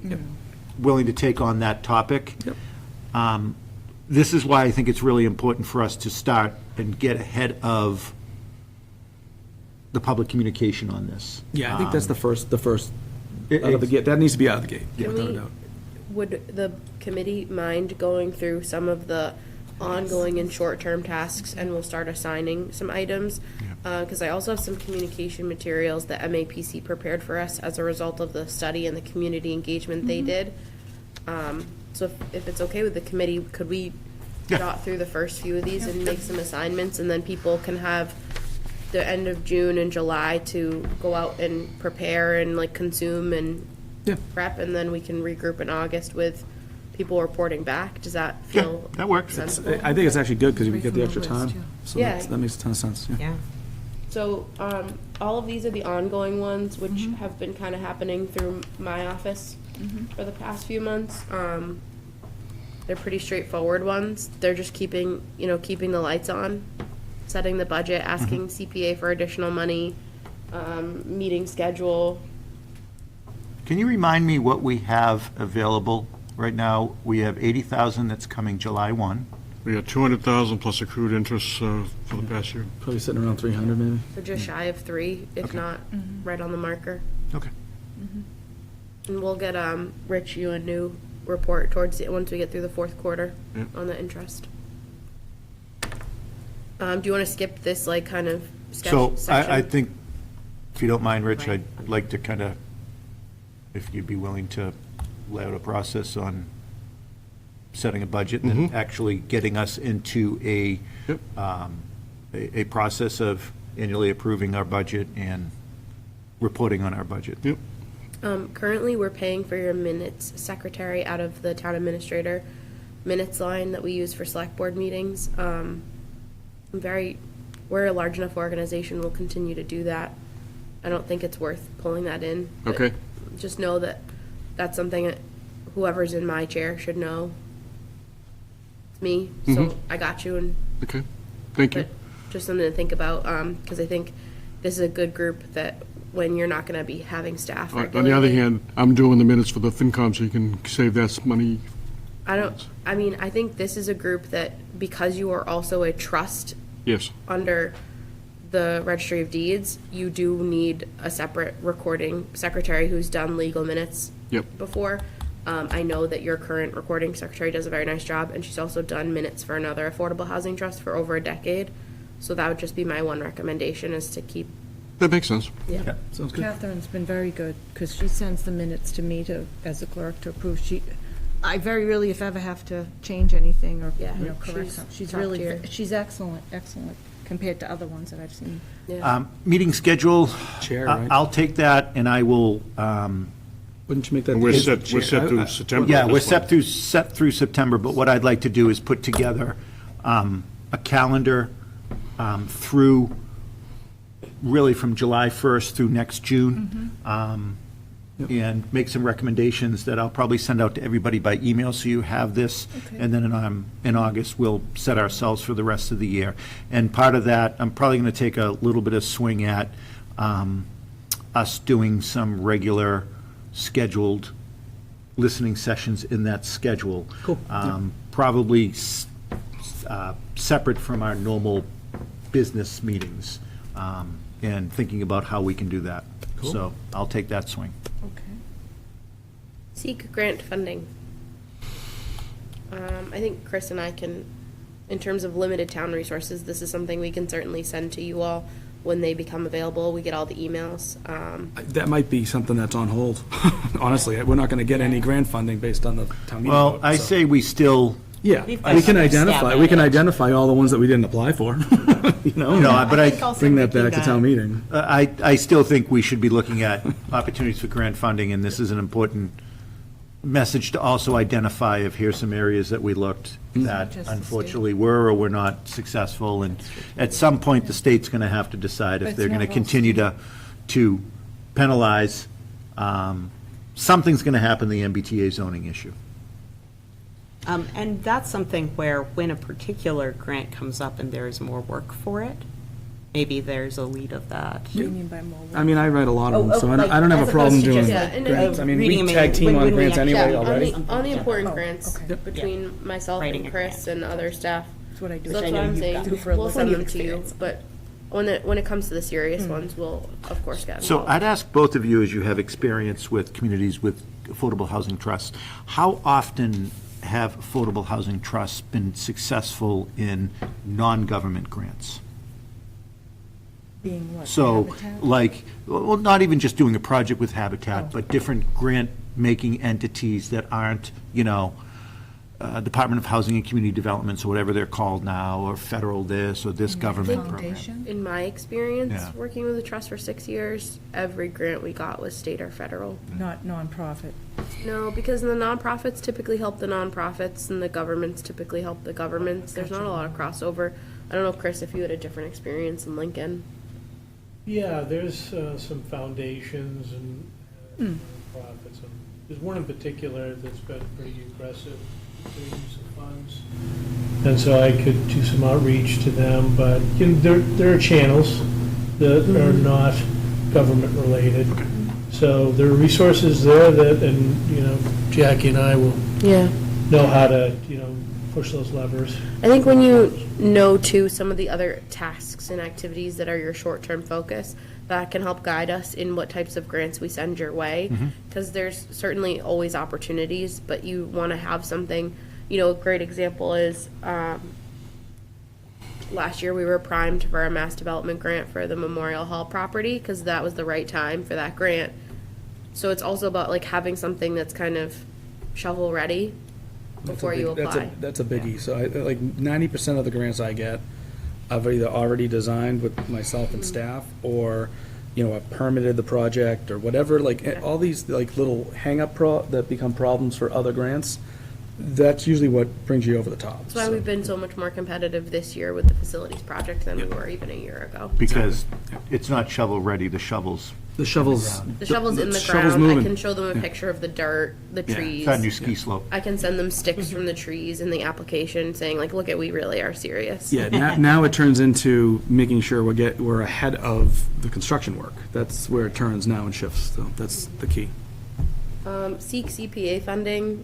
willing to take on that topic, Yep. this is why I think it's really important for us to start and get ahead of the public communication on this. Yeah, I think that's the first out of the It's- gate, that needs to be out of the gate, Yeah. without a Can we- doubt. Would the committee mind going through some of the ongoing and short-term tasks, and we'll start assigning some items? Because I also have some communication materials that MAPC prepared for us as a result of the study and the community engagement they did. So if it's okay with the committee, could we Yeah. jot through the first few of these and make some assignments, and then people can have the end of June and July to go out and prepare and like consume and Yeah. prep, and then we can regroup in August with people reporting back. Does that Yeah, feel that works. sensible? I think it's actually good, because we get the Right extra from the list, time, yeah. so Yeah. that makes a ton of sense, yeah. Yeah. So, all of these are the ongoing ones, which have been kind of happening through my office for the past few months. They're pretty straightforward ones. They're just keeping the lights on, setting the budget, asking CPA for additional money, meeting schedule. Can you remind me what we have available right now? We have 80,000 that's coming July 1. We had 200,000 plus accrued interest for the past year. Probably sitting around 300 maybe. So just shy of 3, if Okay. not right on the marker. Okay. And we'll get, Rich, you a new report once we get through the fourth quarter Yep. on the interest. Do you want to skip this, like, kind of sketch So section? I think, if you don't mind, Rich, Right. I'd like to kind of, if you'd be willing to lay out a process on setting a budget and then actually getting us into Yep. a process of annually approving our budget and reporting on our budget. Yep. Currently, we're paying for your minutes secretary out of the town administrator minutes line that we use for select board meetings. We're a large enough organization, we'll continue to do that. I don't think it's worth pulling that in. but Okay. Just know that that's something that whoever's in my chair should know. It's me, so I got you, and Okay. Thank you. but just something to think about, because I think this is a good group that when you're not gonna be having staff All right, regularly. on the other hand, I'm doing the minutes for the FinCom, so you can save that money. I think this is a group that, because you are also a trust Yes. under the Registry of Deeds, you do need a separate recording secretary who's done legal minutes Yep. before. I know that your current recording secretary does a very nice job, and she's also done minutes for another affordable housing trust for over a decade. So that would just be my one recommendation, is to keep, That makes sense. yeah. Sounds good. Catherine's been very good, because she sends the minutes to me to, as a clerk, to approve. I very rarely, if ever, have to change anything or, Yeah, correct she's something. She's top really, tier. she's excellent, excellent, compared to other ones that I've seen. Meeting schedule, Chair, right? I'll take that and I will, Wouldn't you make that? We're the set chair? through September. yeah, at we're this point. set through September, but what I'd like to do is put together a calendar through, really from July 1st through next June, and make some recommendations that I'll probably send out to everybody by email, so you have this. And then in August, we'll set ourselves for the rest of the year. And part of that, I'm probably going to take a little bit of swing at us doing some regular scheduled listening sessions in that schedule. Cool. Probably separate from our normal business meetings, and thinking about how we can do that. So I'll take that swing. Okay. Seek grant funding. I think Chris and I can, in terms of limited town resources, this is something we can certainly send to you all when they become available. We get all the emails. That might be something that's on hold. Honestly, we're not going to get any grant funding based on the town meeting. Well, vote, I so- say we still, Yeah, We've got we can another stab identify, at we can it. identify all the ones that we didn't apply for, you know? but I, Bring that back to town meeting. I still think we should be looking at opportunities for grant funding, and this is an important message to also identify if here's some areas that we looked that Just the unfortunately were or were not successful, and at some point, the state's going to have to decide But if it's they're going to not all continue to penalize. Something's going to happen, the MBTA zoning issue. And that's something where when a particular grant comes up and there is more work for it, maybe there's a lead of that. What do you mean by more? I mean, I write a lot of Oh, them, so oh, I don't- I don't like, have a as problem opposed to doing just, Yeah, and I grants. think I mean, reading we them tag in team when on we grants actually- anyway Yeah, already. On the important Oh, grants, okay. between myself Writing and a Chris grant. and other staff. That's what I do. So that's I what know I'm you've saying, got for a we'll living. send them Plenty to of you, experience. but when it comes to the serious ones, we'll of course get So involved. I'd ask both of you, as you have experience with communities with affordable housing trusts, how often have affordable housing trusts been successful in non-government grants? Being what? So, Habitat? like, well, not even just doing a project with Habitat, but different grant-making entities that aren't, Department of Housing and Community Developments, or whatever they're called now, or federal this, or this government program. Foundation? In my experience, Yeah. working with the trust for 6 years, every grant we got was state or federal. Not nonprofit. No, because the nonprofits typically help the nonprofits and the governments typically help the governments. There's not a lot of crossover. I don't know, Chris, if you had a different experience in Lincoln. Yeah, there's some foundations and profits. There's one in particular that's been pretty aggressive in their use of funds. And so I could do some outreach to them, but there are channels that are not government related. So there are resources there that, and, Jackie and I will Yeah. know how to, push those levers. I think when you know, too, some of the other tasks and activities that are your short-term focus, that can help guide us in what types of grants we send your way. Because there's certainly always opportunities, but you want to have something, a great example is last year we were primed for a mass development grant for the Memorial Hall property, because that was the right time for that grant. So it's also about like having something that's kind of shovel-ready before you apply. That's a biggie. So like 90% of the grants I get, I've either already designed with myself and staff, or, you know, I've permitted the project or whatever, like all these like little hang-up that become problems for other grants. That's usually what brings you over the top. That's why So- we've been so much more competitive this year with the facilities project than we were even a year ago. Because it's not shovel-ready, the shovels. The shovels. The shovel's in the shovel's ground. I moving. can show them a picture of the dirt, the Yeah, trees. it's not a new ski slope. I can send them sticks from the trees in the application saying like, look at, we really are serious. Yeah, now it turns into making sure we're ahead of the construction work. That's where it turns now and shifts, so that's the key. Seek CPA funding.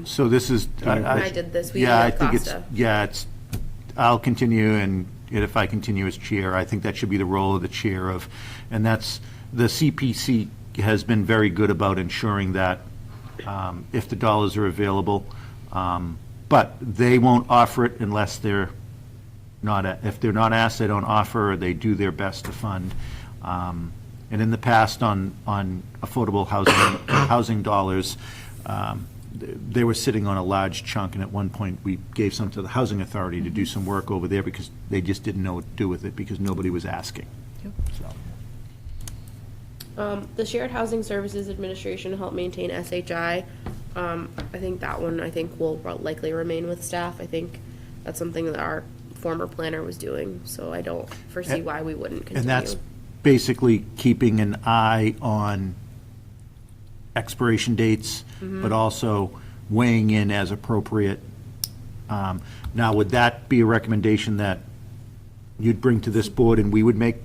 So this is. I did this. We Yeah, I did think it's, Costa. yeah, it's, I'll continue, and if I continue as chair, I think that should be the role of the chair of, and that's, the CPC has been very good about ensuring that if the dollars are available, but they won't offer it unless they're not, if they're not asked, they don't offer, or they do their best to fund. And in the past, on affordable housing dollars, they were sitting on a large chunk, and at one point, we gave some to the Housing Authority to do some work over there because they just didn't know what to do with it because nobody was asking. So, The Shared Housing Services Administration help maintain SHI. I think that one, will likely remain with staff. I think that's something that our former planner was doing, so I don't foresee why we wouldn't continue. and that's basically keeping an eye on expiration dates, but also weighing in as appropriate. Now, would that be a recommendation that you'd bring to this board and we would make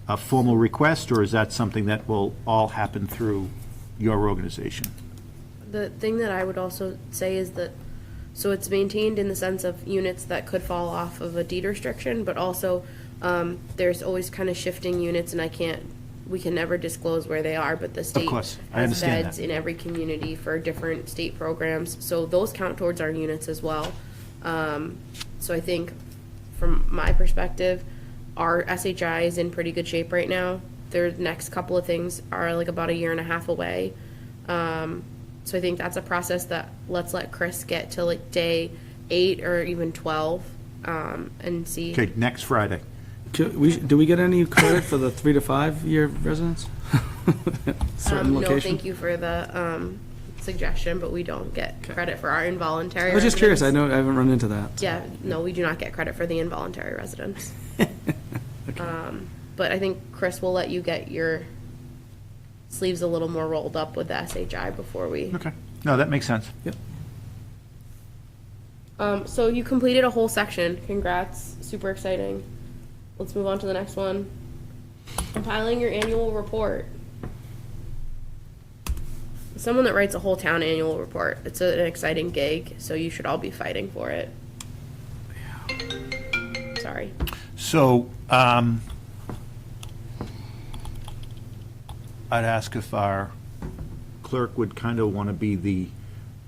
a formal request, or is that something that will all happen through your organization? The thing that I would also say is that, so it's maintained in the sense of units that could fall off of a deed restriction, but also there's always kind of shifting units, and we can never disclose where they are, but the state course, I has understand beds that. in every community for different state programs, so those count towards our units as well. So I think, from my perspective, our SHI is in pretty good shape right now. Their next couple of things are like about a year and a half away. So I think that's a process that let's let Chris get to like day 8 or even 12, and see. Okay, next Friday. Do we get any credit for the 3 to 5 year residents? Certain No, location? thank you for the suggestion, but we don't get credit for our involuntary I was just curious, I residents. know, I haven't run into that. Yeah, no, we do not get credit for the involuntary residents. But I think Chris will let you get your sleeves a little more rolled up with the SHI before we. Okay. No, that makes sense. Yep. So you completed a whole section. Congrats, super exciting. Let's move on to the next one. Compiling your annual report. Someone that writes a whole town annual report. It's an exciting gig, so you should all be fighting for it. Sorry. So, I'd ask if our clerk would kind of want to be the,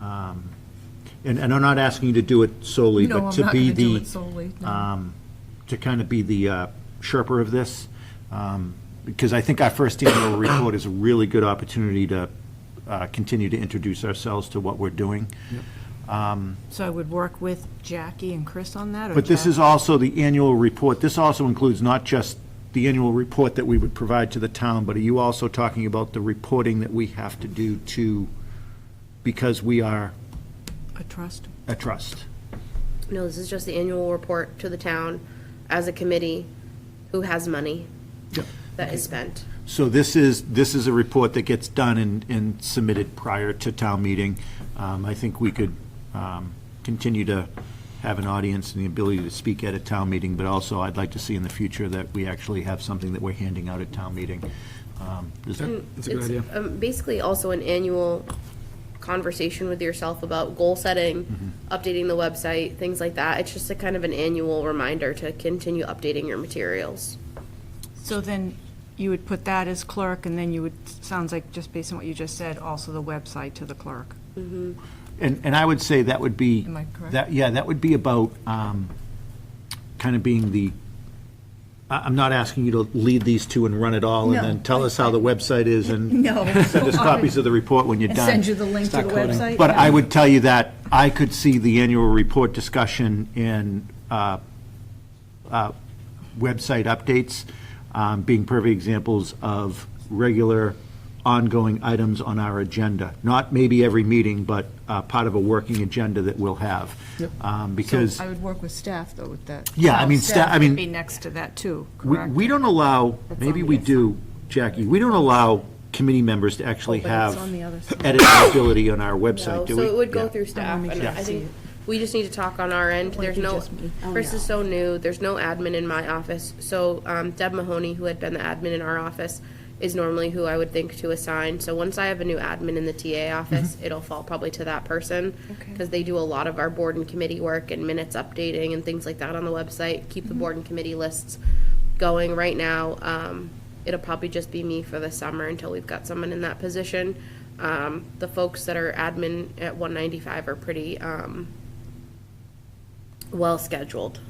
and I'm not asking you to do it solely, No, but I'm to not be gonna do the, it solely, no. to kind of be the Sherpa of this, because I think our first annual report is a really good opportunity to continue to introduce ourselves to what we're doing. So I would work with Jackie and Chris on that, or But this Jack- is also the annual report. This also includes not just the annual report that we would provide to the town, but are you also talking about the reporting that we have to do to, because we are a trust? a trust? No, this is just the annual report to the town as a committee who has money that is spent. So this is a report that gets done and submitted prior to town meeting. I think we could continue to have an audience and the ability to speak at a town meeting, but also I'd like to see in the future that we actually have something that we're handing out at town meeting. Does that- That's a good idea. Basically also an annual conversation with yourself about goal setting, updating the website, things like that. It's just a kind of an annual reminder to continue updating your materials. So then you would put that as clerk, and then you would, sounds like, just based on what you just said, also the website to the clerk. And I would say that would be. Am I correct? That would be about kind of being the, I'm not asking you to lead these two and run it all and No. then tell us how the website is and No. send us copies of the report when you're And done. send you the link to Start the quoting. website? But Yeah. I would tell you that I could see the annual report discussion and website updates being perfect examples of regular, ongoing items on our agenda. Not maybe every meeting, but part of a working agenda that we'll have. Because So I would work with staff, though, with that. Yeah, I mean, I mean- would be next to that, too, we correct? we don't allow, That's maybe on we the do, Jackie, we don't allow committee members to actually Oh, but have it's on the other side. editability on our No, website, do so we? it would go Yeah. through staff, make and sure I I see think it. we just need to talk on our end. Would There's be no, just me. Chris is so new, there's no admin in my office. So Deb Mahoney, who had been the admin in our office, is normally who I would think to assign. So once I have a new admin in the TA office, it'll fall probably to that person. Okay. Because they do a lot of our board and committee work and minutes updating and things like that on the website, keep the board and committee lists going. Right now, it'll probably just be me for the summer until we've got someone in that position. The folks that are admin at 195 are pretty well-scheduled.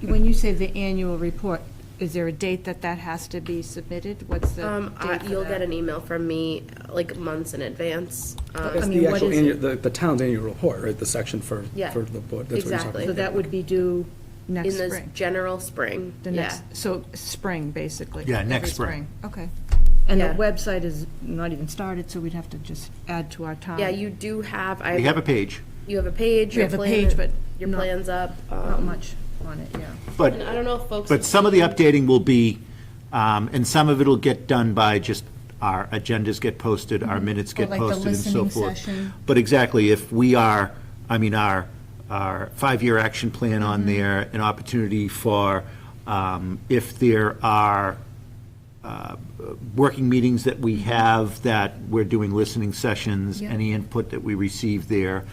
When you say the annual report, is there a date that that has to be submitted? What's the date for You'll get that? an email from me like months in advance. It's mean, the what actual is annual, the town's annual report, right, the section for Yeah, the board. That's what you're talking exactly. So about. that would be due In next the spring? general spring, The yeah. next, so spring, basically? Yeah, next every spring. Okay. And the Yeah. website is not even started, so we'd have to just add to our time. Yeah, you do have, We have a page, you have a page. We your have a plan- page, but Your not- plan's up. Not much on it, yeah. but And I don't know if folks. But some of the updating will be, and some of it'll get done by just our agendas get posted, our minutes get like the posted and so listening forth. session. But exactly, if we are, I mean, our 5-year action plan on there, an opportunity for, if there are working meetings that we have that we're doing listening sessions, Yeah. any input that we receive there,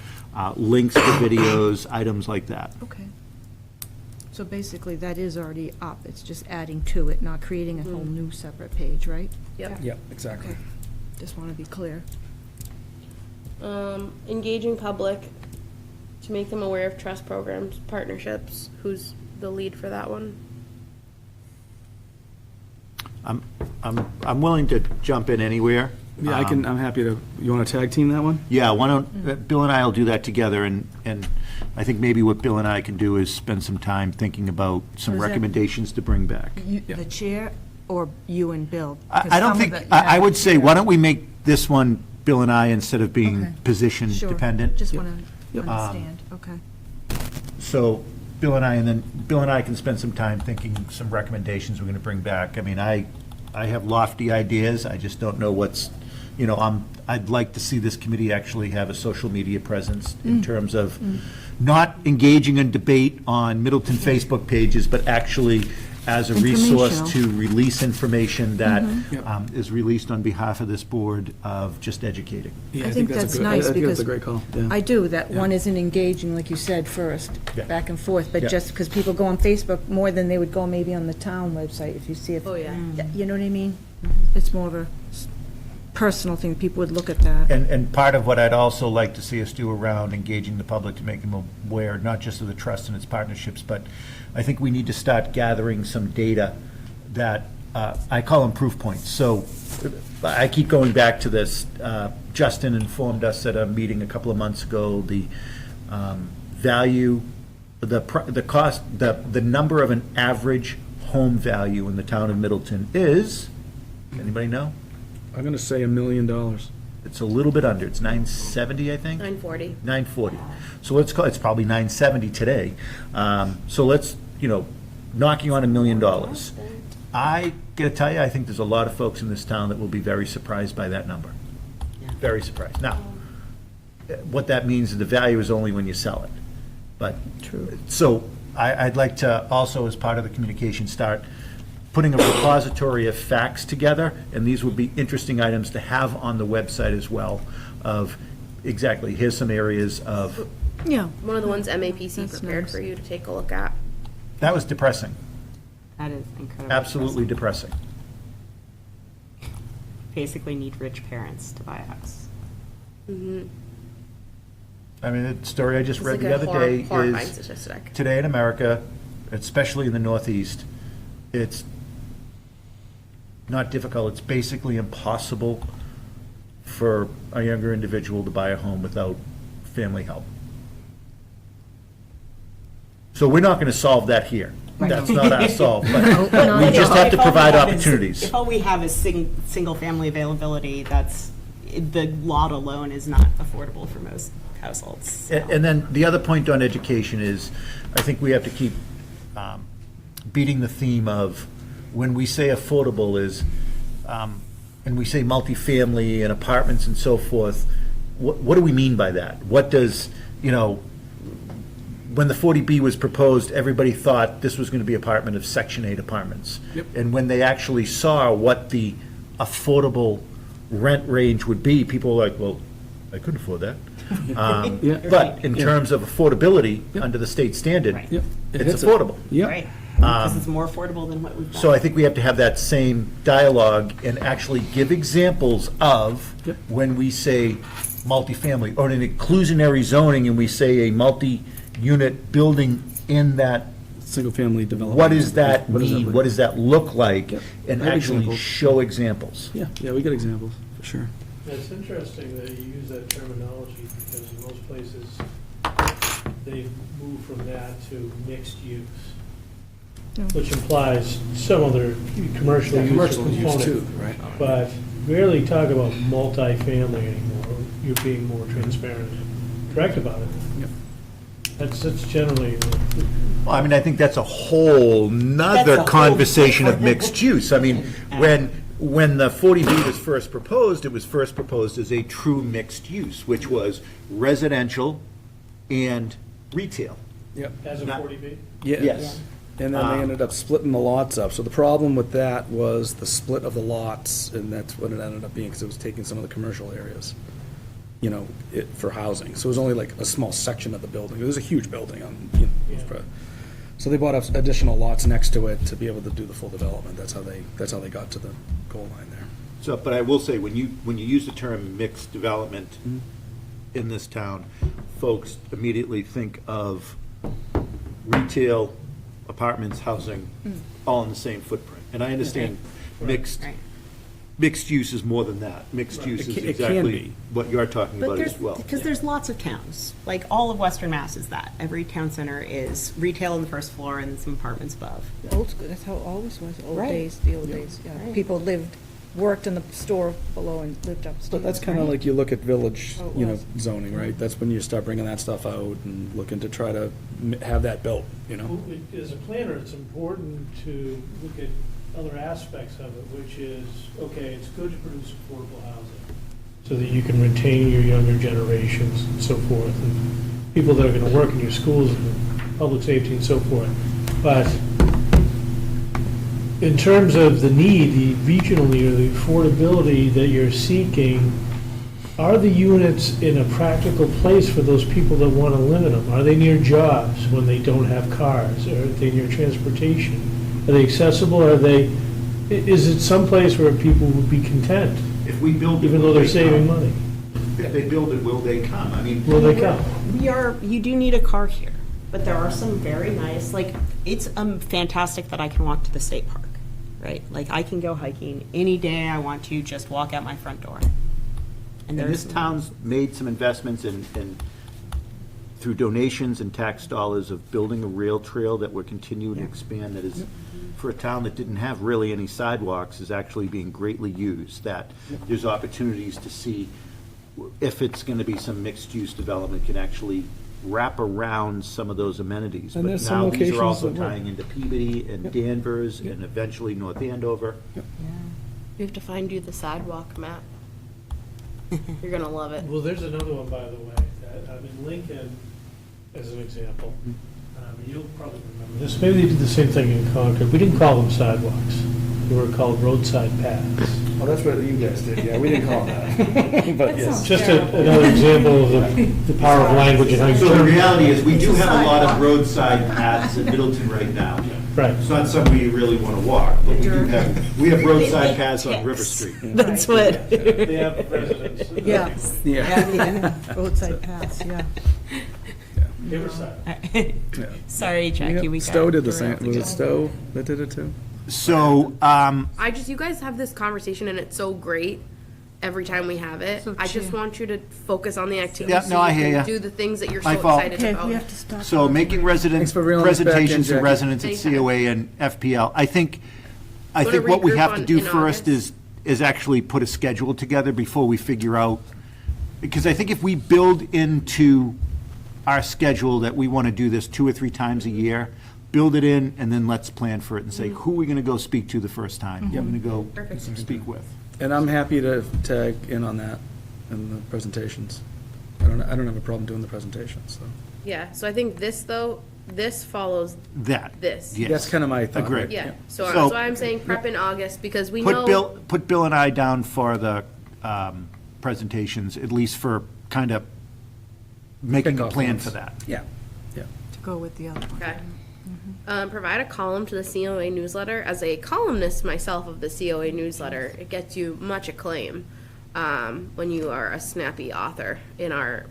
links to videos, items like that. Okay. So basically, that is already up, it's just adding to it, not creating a whole new separate page, right? Yep. Yeah, exactly. Okay. Just want to be clear. Engaging public to make them aware of trust programs, partnerships. Who's the lead for that one? I'm willing to jump in anywhere. Yeah, I'm happy to, you want to tag team that one? Yeah, why don't, Bill and I will do that together, and I think maybe what Bill and I can do is spend some time thinking about some Was that- recommendations to bring back. The chair or you and Bill? I don't think, I would say, why don't we make this one Bill and I instead of being Okay. position Sure. dependent? Just want to Um, understand, okay. So Bill and I, and then Bill and I can spend some time thinking some recommendations we're going to bring back. I mean, I have lofty ideas, I just don't know what's, I'd like to see this committee actually have a social media presence in terms of not engaging in debate on Middleton Facebook pages, but actually as a resource to release information that is released on behalf of this board of just educating. Yeah, I think that's a good- nice I think that's because a great call, yeah. I do, that one isn't engaging, like you said, first, Yeah. back and forth, but Yeah. just because people go on Facebook more than they would go maybe on the town website, if you see it. Oh, yeah. You know what I mean? It's more of a personal thing, people would look at that. And part of what I'd also like to see us do around engaging the public to make them aware, not just of the trust and its partnerships, but I think we need to start gathering some data that, I call them proof points. So I keep going back to this. Justin informed us at a meeting a couple of months ago, the value, the cost, the number of an average home value in the town of Middleton is, anybody know? I'm going to say $1 million. It's a little bit under, it's 970, I think? 940. 940. So let's call, it's probably 970 today. So let's, knocking on $1 million. I gotta tell you, I think there's a lot of folks in this town that will be very surprised by that number. Very surprised. Now, what that means is the value is only when you sell it. But, so I'd like to also, as part of the communication, start putting a repository of facts together, and these would be interesting items to have on the website as well, of, exactly, here's some areas of, Yeah. One of the ones MAPC That's prepared nice. for you to take a look at. that was depressing, That is incredible. absolutely depressing. Basically need rich parents to buy a house. I mean, the story I just It's read like the a other day horrifying is, statistic. today in America, especially in the Northeast, it's not difficult, it's basically impossible for a younger individual to buy a home without family help. So we're not gonna solve that here. That's not our solve, but we just have to If all we provide have is- opportunities. If all we have is single-family availability, the lot alone is not affordable for most households. so. And then the other point on education is, I think we have to keep beating the theme of, when we say affordable is, and we say multifamily and apartments and so forth, what do we mean by that? What does, when the 40B was proposed, everybody thought this was going to be apartment of Section 8 apartments. Yep. And when they actually saw what the affordable rent range would be, people were like, well, I couldn't afford that. Yeah. But in terms of affordability, under the state standard, Right. Yep. It it's hits it. affordable. Yep. Right, because it's more affordable than what we've got. So I think we have to have that same dialogue and actually give examples of Yep. when we say multifamily, or an inclusionary zoning, and we say a multi-unit building in that, Single-family development. what does that What does mean? look What does that look like? Yep. And I have actually examples. show examples. Yeah, we got examples, for sure. It's interesting that you use that terminology, because in most places, they've moved from that to mixed use, which implies some other commercial use or Commercial use component. too, right? But rarely talk about multifamily anymore. You're being more transparent, direct about it. Yep. That's generally, Well, I mean, I think that's a whole That's a nother whole conversation of different- mixed use. I mean, when the 40B was first proposed, it was first proposed as a true mixed use, which was residential and retail. Yep. as a Not- 40B. Yes. And then they ended up splitting the lots up. So the problem with that was the split of the lots, and that's what it ended up being, because it was taking some of the commercial areas, for housing. So it was only like a small section of the building. It was a huge building it was Yeah. So they bought up additional lots next to it to be able to do the full development. That's how they got to the goal line there. So, but I will say, when you use the term mixed development in this town, folks immediately think of retail, apartments, housing, all in the same footprint. And I understand mixed, Right. mixed use is more than that. Mixed use is It can exactly be. what you're talking But about there's, as well. because there's lots of towns, like all of Western Mass is that. Every town center is retail on the first floor and some apartments above. Old school, that's how it always was, old Right. days, the old days, yeah. Right. People worked in the store below and lived upstairs. But that's kind of like you look at village, Oh, it was. zoning, right? That's when you start bringing that stuff out and looking to try to have that built, Well, as a planner, it's important to look at other aspects of it, which is, okay, it's good to produce affordable housing so that you can retain your younger generations and so forth, and people that are going to work in your schools and public safety and so forth. But in terms of the need, the regional need, or the affordability that you're seeking, are the units in a practical place for those people that want to live in them? Are they near jobs when they don't have cars? Are they near transportation? Are they accessible? Is it someplace where people would be content, If we build it, even though will they're they saving come? money? If they build it, will they come? I mean. Will they come? You do need a car here, but there are some very nice, like, it's fantastic that I can walk to the state park, right? Like, I can go hiking any day I want to, just walk out my front door. And And this there's, town's made some investments in, through donations and tax dollars, of building a rail trail that we're continuing to expand, that is, for a town that didn't have really any sidewalks, is actually being greatly used, that there's opportunities to see if it's gonna be some mixed-use development, can actually wrap around some of those amenities. And there's some But now these are locations also that work. tying into Peabody and Danvers and eventually North Andover. We have to find you the sidewalk map. You're gonna love it. Well, there's another one, by the way, that, in Lincoln, as an example, you'll probably remember this, maybe they did the same thing in Concord. We didn't call them sidewalks. They were called roadside paths. Oh, that's what you guys did, yeah, we didn't call that. But yes. Just another example of the power of language and how you So the turn. reality is, we do have a lot of roadside paths in Middleton right now. Right. It's not somewhere you really want to walk, but we have roadside paths on River Street. That's what. They have residents. Yeah. Yeah. Roadside paths, yeah. Riverside. Sorry, Jackie, we got. Stowe did the same, derailed was it again. Stowe that did it too? So, You guys have this conversation and it's so great every time we have it. So I just cheer. want you to focus on the activities. Yeah, so no, I you hear can ya. Do the things that you're My so fault. excited Okay, about. we have to stop. so making Thanks for reeling us back in, presentations to Jackie. residents at Anytime. COA and FPL, I think Wanna what we regroup have to on- do in first August? is actually put a schedule together before we figure out, because I think if we build into our schedule that we want to do this 2 or 3 times a year, build it in, and then let's plan for it and say, who are we going to go speak to the first time? Who are we going to go Perfect. speak with? And I'm happy to tag in on that in the presentations. I don't have a problem doing the presentations, so. Yeah, so I think this follows That. this. Yes. That's kind of my thought. Agreed. right? Yeah, so So- that's why I'm saying prep in August, because we know. Put Bill and I down for the presentations, at least for kind of making a Kickoff plan ones. for that. Yeah, yeah. To go with the other one. Okay. Provide a column to the COA newsletter. As a columnist myself of the COA newsletter, it gets you much acclaim when you are a snappy author. In our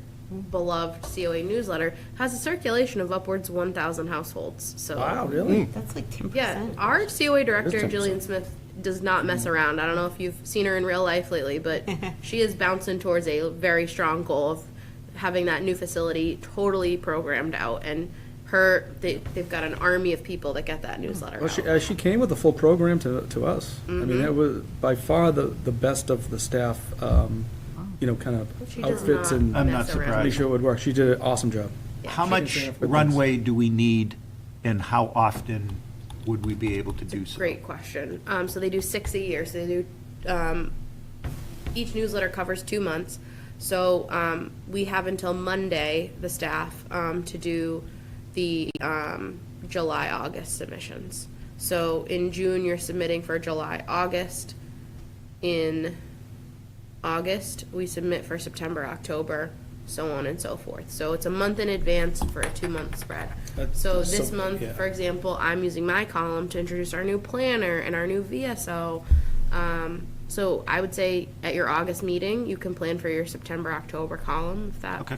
beloved COA newsletter, has a circulation of upwards 1,000 households. So Wow, really? That's like 10%. yeah, our COA director, 10%. Jillian Smith, does not mess around. I don't know if you've seen her in real life lately, but she is bouncing towards a very strong goal of having that new facility totally programmed out. And they've got an army of people that get that newsletter Well, out. she came with a full program to us. I mean, it was by far the best of the staff, kind of She does outfits not and I'm not mess around. surprised. make sure it would work. She did an awesome job. How much runway do we need, and how often would we be able to do so? Great question. So they do 6 a year. So they do, each newsletter covers 2 months. So we have until Monday, the staff, to do the July, August submissions. So in June, you're submitting for July, August. In August, we submit for September, October, so on and so forth. So it's a month in advance for a 2-month spread. So this month, yeah. for example, I'm using my column to introduce our new planner and our new VSO. So I would say at your August meeting, you can plan for your September, October column, if that. Okay.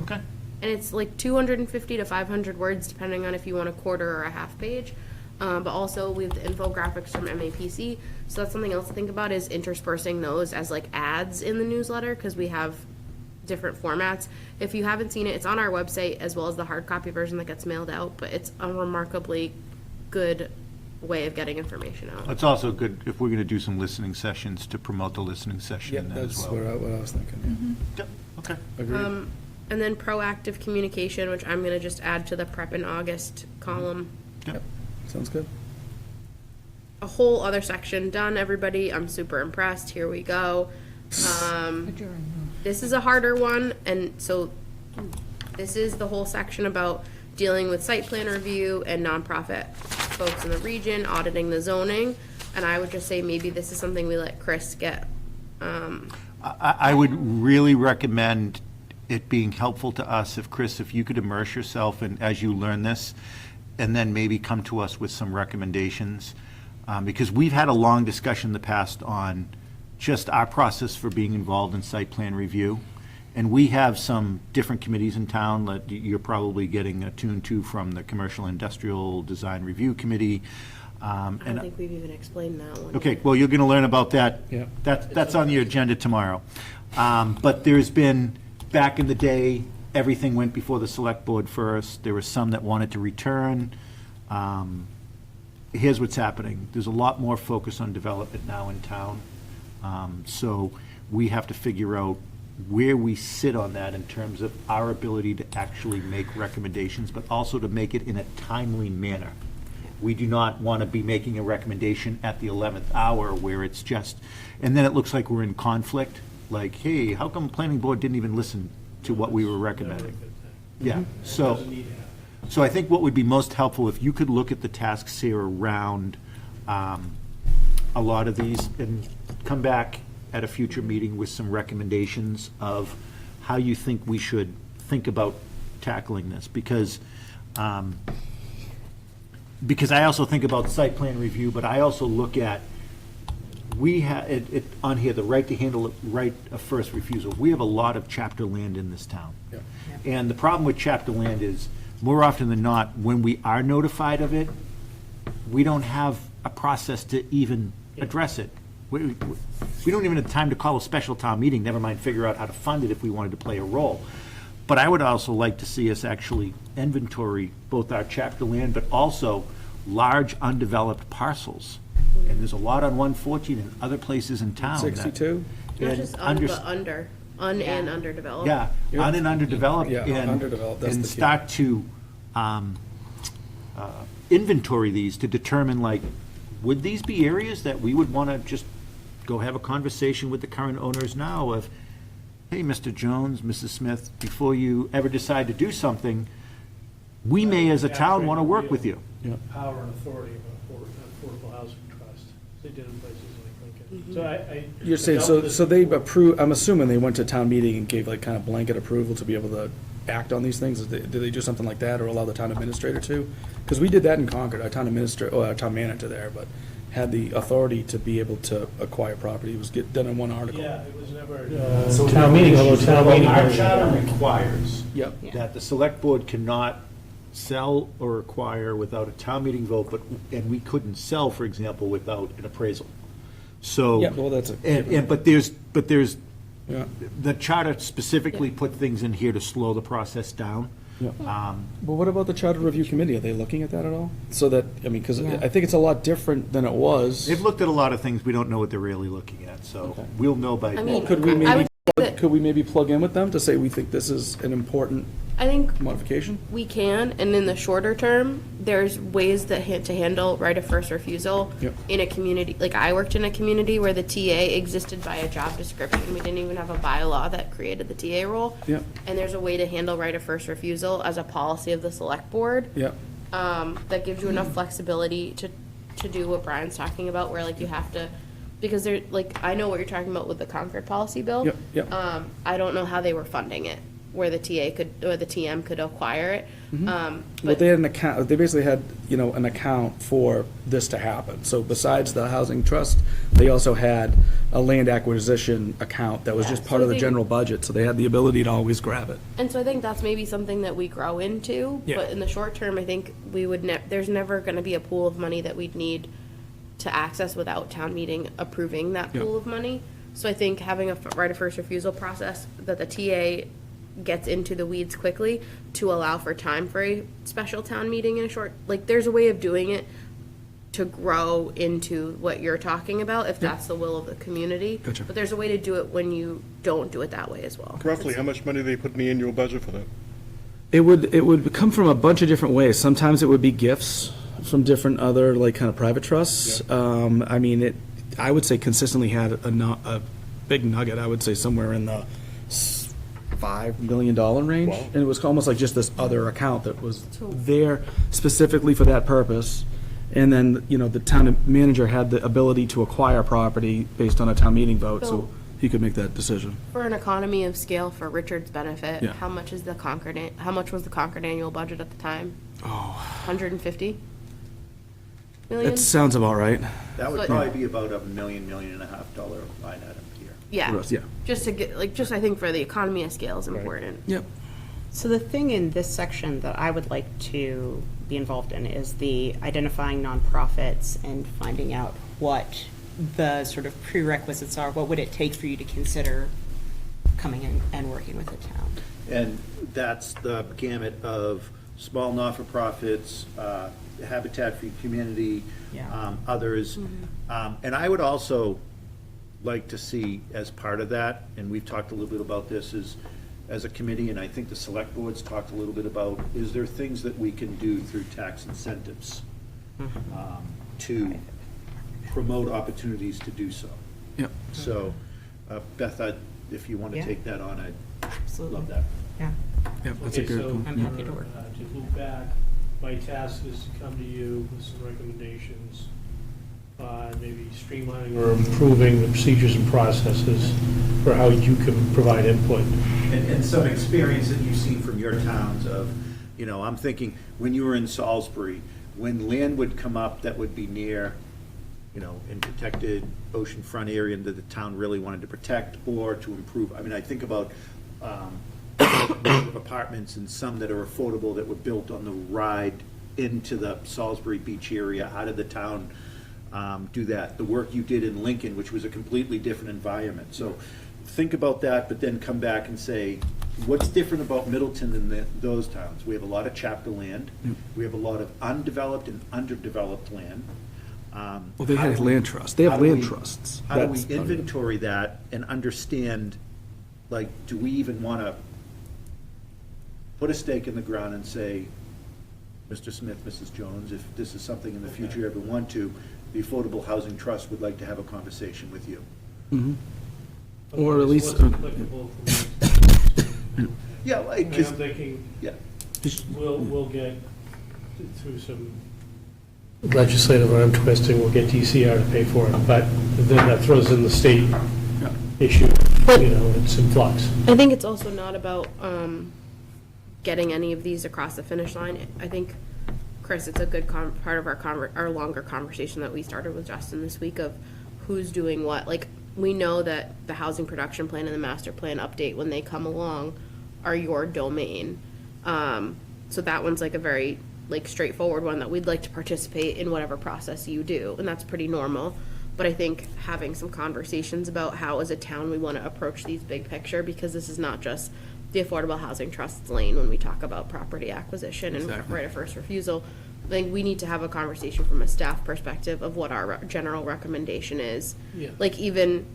Okay. And it's like 250 to 500 words, depending on if you want a quarter or a half page. But also we have the infographics from MAPC. So that's something else to think about, is interspersing those as like ads in the newsletter, because we have different formats. If you haven't seen it, it's on our website as well as the hard copy version that gets mailed out, but it's a remarkably good way of getting information out. It's also good if we're going to do some listening sessions to promote the listening session Yeah, in that as that's well. what I was thinking. Yep, okay. Yeah. Agreed. And then proactive communication, which I'm gonna just add to the prep in August column. Sounds good. A whole other section done, everybody. I'm super impressed. Here we go. This is a harder one, and so this is the whole section about dealing with site plan review and nonprofit folks in the region, auditing the zoning. And I would just say maybe this is something we let Chris get. I would really recommend it being helpful to us if, Chris, if you could immerse yourself in, as you learn this, and then maybe come to us with some recommendations. Because we've had a long discussion in the past on just our process for being involved in site plan review. And we have some different committees in town that you're probably getting attuned to, from the Commercial Industrial Design Review Committee. I don't think we've even explained that one. Okay, well, you're going to learn about that. Yeah. That's on the agenda tomorrow. But there's been, back in the day, everything went before the select board first. There were some that wanted to return. Here's what's happening. There's a lot more focus on development now in town. So we have to figure out where we sit on that in terms of our ability to actually make recommendations, but also to make it in a timely manner. We do not want to be making a recommendation at the 11th hour where it's just, and then it looks like we're in conflict, like, hey, how come planning board didn't even listen to what we were recommending? Yeah, so I think what would be most helpful, if you could look at the tasks here around a lot of these, and come back at a future meeting with some recommendations of how you think we should think about tackling this, because because I also think about site plan review, but I also look at, we have, it, on here, the right to handle, right of first refusal. We have a lot of chapter land in this town. And the problem with chapter land is, more often than not, when we are notified of it, we don't have a process to even address it. We don't even have time to call a special town meeting, never mind figure out how to fund it if we wanted to play a role. But I would also like to see us actually inventory both our chapter land, but also large undeveloped parcels. And there's a lot on 114 and other places in town. that- 62? Not and just under- but and underdeveloped. Yeah, un and underdeveloped. Yeah, and- underdeveloped, that's And the key. start to inventory these to determine, like, would these be areas that we would want to just go have a conversation with the current owners now of, hey, Mr. Jones, Mrs. Smith, before you ever decide to do something, we may, as a town, want to work with you. Power and authority of affordable housing trust. They did in places like Lincoln. So I. You're saying, so they approve, I'm assuming they went to town meeting and gave like kind of blanket approval to be able to act on these things? Did they do something like that or allow the town administrator to? Because we did that in Concord, our town administrator, our town manager there, but had the authority to be able to acquire property. It was done in one article. Yeah, it was never town meeting, although town meeting. Our charter requires Yep. that the select board cannot sell or acquire without a town meeting vote, and we couldn't sell, for example, without an appraisal. So. Yeah, well, that's a. But there's, Yeah. the charter specifically put things in here to slow the process down. Yeah. But what about the charter review committee? Are they looking at that at all? So that, I mean, because I think it's a lot different than it was. They've looked at a lot of things, we don't know what they're really looking at, so Okay. we'll know by. I mean, Could we I maybe, would say that- could we maybe plug in with them to say we think this is an important I think modification? we can, and in the shorter term, there's ways that to handle right of first refusal Yep. in a community. Like, I worked in a community where the TA existed by a job description. We didn't even have a bylaw that created the TA role. Yep. And there's a way to handle right of first refusal as a policy of the select board. Yeah. That gives you enough flexibility to do what Brian's talking about, where like you have to, because they're, like, I know what you're talking about with the Concord policy bill. Yep, yep. I don't know how they were funding it, where the TA could, or the TM could acquire it. Well, But they had an account, they basically had, an account for this to happen. So besides the housing trust, they also had a land acquisition account that was just Yeah, part so of the they- general budget, so they had the ability to always grab it. And so I think that's maybe something that we grow into, Yeah. but in the short term, I think we would there's never gonna be a pool of money that we'd need to access without town meeting approving that Yeah. pool of money. So I think having a right of first refusal process that the TA gets into the weeds quickly to allow for time for a special town meeting in a short, like, there's a way of doing it to grow into what you're talking about, if that's the will of the community. Gotcha. But there's a way to do it when you don't do it that way as well. Roughly, how much money do they put in the annual budget for that? It would come from a bunch of different ways. Sometimes it would be gifts from different other, like, kind of private trusts. I mean, I would say consistently had a big nugget, I would say somewhere in the $5 million range. Wow. And it was almost like just this other account that was there specifically for that purpose. And then, the town manager had the ability to acquire property based on a town meeting vote, so So- he could make that decision. For an economy of scale, for Richard's benefit, Yeah. how much was the Concord annual budget at the time? Oh, 150 million? that sounds about right. That would So- probably be about $1 million, $1.5 million line item here. Yeah, Yeah. just to get, like, just I think for the economy of scale is important. Yep. So the thing in this section that I would like to be involved in is the identifying nonprofits and finding out what the sort of prerequisites are. What would it take for you to consider coming in and working with the town? And that's the gamut of small not-for-profits, Habitat for Humanity, Yeah. others. And I would also like to see, as part of that, and we've talked a little bit about this as a committee, and I think the select board's talked a little bit about, is there things that we can do through tax incentives to promote opportunities to do so? Yep. So, Beth, if you want to Yeah. take that on, I'd Absolutely. love that. Yeah. Yep, that's a Okay, good so point. I'm happy to work. To loop back, my task is to come to you with some recommendations on maybe streamlining or improving the procedures and processes for how you can provide input. And some experience that you've seen from your towns of, I'm thinking, when you were in Salisbury, when land would come up that would be near, you know, in protected oceanfront area that the town really wanted to protect or to improve, I mean, I think about apartments and some that are affordable that were built on the ride into the Salisbury Beach area. How did the town do that? The work you did in Lincoln, which was a completely different environment. So think about that, but then come back and say, what's different about Middleton than those towns? We have a lot of chapter land. We have a lot of undeveloped and underdeveloped land. Well, they had land trusts. They have how do land we- trusts. How do we That's part of it. inventory that and understand, like, do we even want to put a stake in the ground and say, Mr. Smith, Mrs. Jones, if this is something in the future you ever want to, the Affordable Housing Trust would like to have a conversation with you. Or at least- What's applicable for me? Yeah, I like, mean, I'm 'cause- thinking, yeah, we'll get through some legislative arm twisting, we'll get DCR to pay for it, but then that throws in the state issue, you know, it's in flux. I think it's also not about getting any of these across the finish line. I think, Chris, it's a good part of our longer conversation that we started with Justin this week of who's doing what. Like, we know that the housing production plan and the master plan update, when they come along, are your domain. So that one's like a very straightforward one that we'd like to participate in whatever process you do, and that's pretty normal. But I think having some conversations about how as a town we want to approach these big picture, because this is not just the Affordable Housing Trust's lane when we talk about property acquisition and right of first refusal. I think we need to have a conversation from a staff perspective of what our general recommendation is. Yeah. Like, even,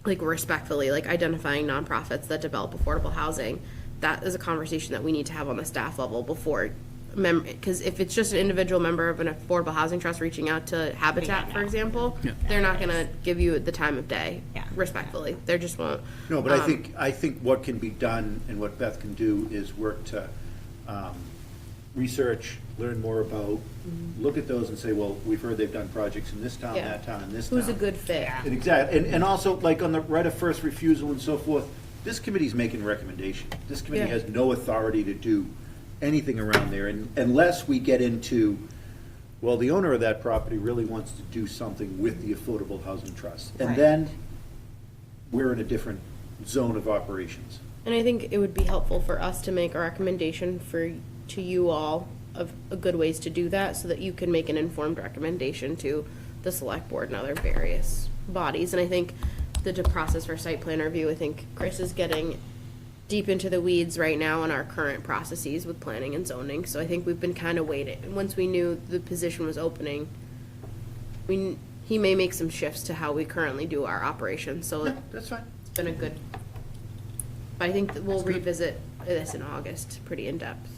like, respectfully, like, identifying nonprofits that develop affordable housing, that is a conversation that we need to have on the staff level before, because if it's just an individual member of an affordable housing trust reaching out to Habitat, for example, they're not gonna give you the time of day, Yeah. respectfully. They just won't. no, but I think what can be done and what Beth can do is work to research, learn more about, look at those and say, well, we've heard they've done projects in this town, Yeah. that town, and this town. Who's a good fit? And exactly, and also, like, on the right of first refusal and so forth, this committee's making a recommendation. This committee Yeah. has no authority to do anything around there, and unless we get into, well, the owner of that property really wants to do something with the Affordable Housing Trust. And Right. then, we're in a different zone of operations. And I think it would be helpful for us to make a recommendation to you all of a good ways to do that, so that you can make an informed recommendation to the select board and other various bodies. And I think the process for site plan review, I think Chris is getting deep into the weeds right now on our current processes with planning and zoning. So I think we've been kind of waiting. And once we knew the position was opening, he may make some shifts to how we currently do our operations. So Yeah, that's fine. it's been a good, but I think that we'll revisit this in August, pretty in depth.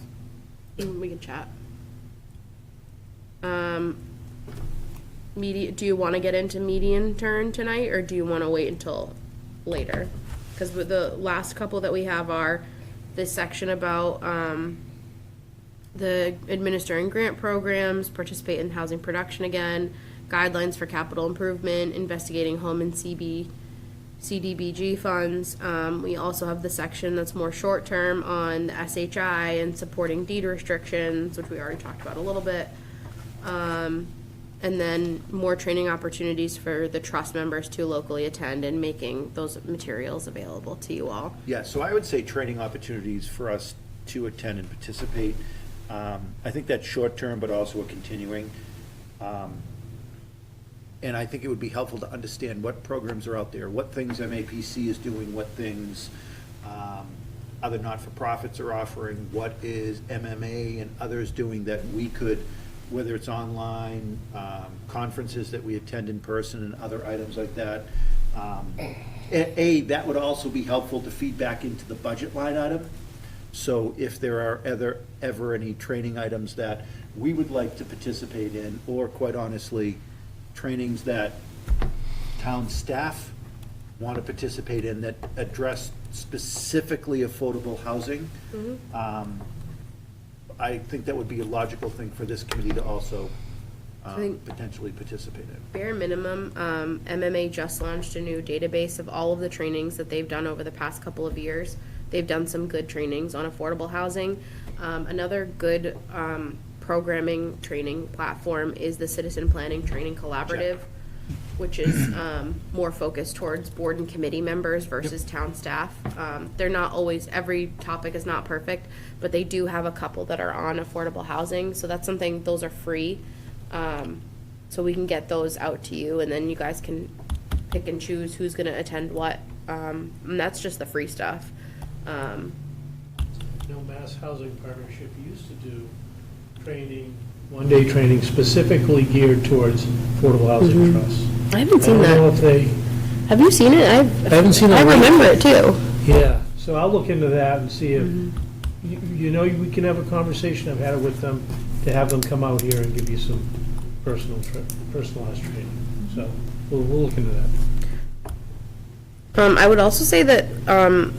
And we can chat. Do you want to get into median turn tonight, or do you want to wait until later? Because with the last couple that we have are this section about the administering grant programs, participate in housing production again, guidelines for capital improvement, investigating home and CDBG funds. We also have the section that's more short-term on the SHI and supporting deed restrictions, which we already talked about a little bit. And then more training opportunities for the trust members to locally attend and making those materials available to you all. Yeah, so I would say training opportunities for us to attend and participate. I think that's short-term, but also a continuing. And I think it would be helpful to understand what programs are out there, what things MAPC is doing, what things other not-for-profits are offering, what is MMA and others doing that we could, whether it's online, conferences that we attend in person and other items like that. That would also be helpful to feed back into the budget line item. So if there are ever any training items that we would like to participate in, or quite honestly, trainings that town staff want to participate in that address specifically affordable housing, I think that would be a logical thing for this committee to also think- potentially participate in. Bare minimum, MMA just launched a new database of all of the trainings that they've done over the past couple of years. They've done some good trainings on affordable housing. Another good programming training platform is the Citizen Planning Training Collaborative, which is more focused towards board and committee members versus town staff. They're not always, every topic is not perfect, but they do have a couple that are on affordable housing, so that's something, those are free. So we can get those out to you, and then you guys can pick and choose who's gonna attend what, and that's just the free stuff. Mass Housing Partnership used to do training, one-day training specifically geared towards affordable housing trusts. I haven't I seen don't know that. if they, Have you seen it? I haven't seen it. I remember it too. Yeah, so I'll look into that and see if, you know, we can have a conversation, I've had it with them, to have them come out here and give you some personalized training. So we'll look into that. I would also say that,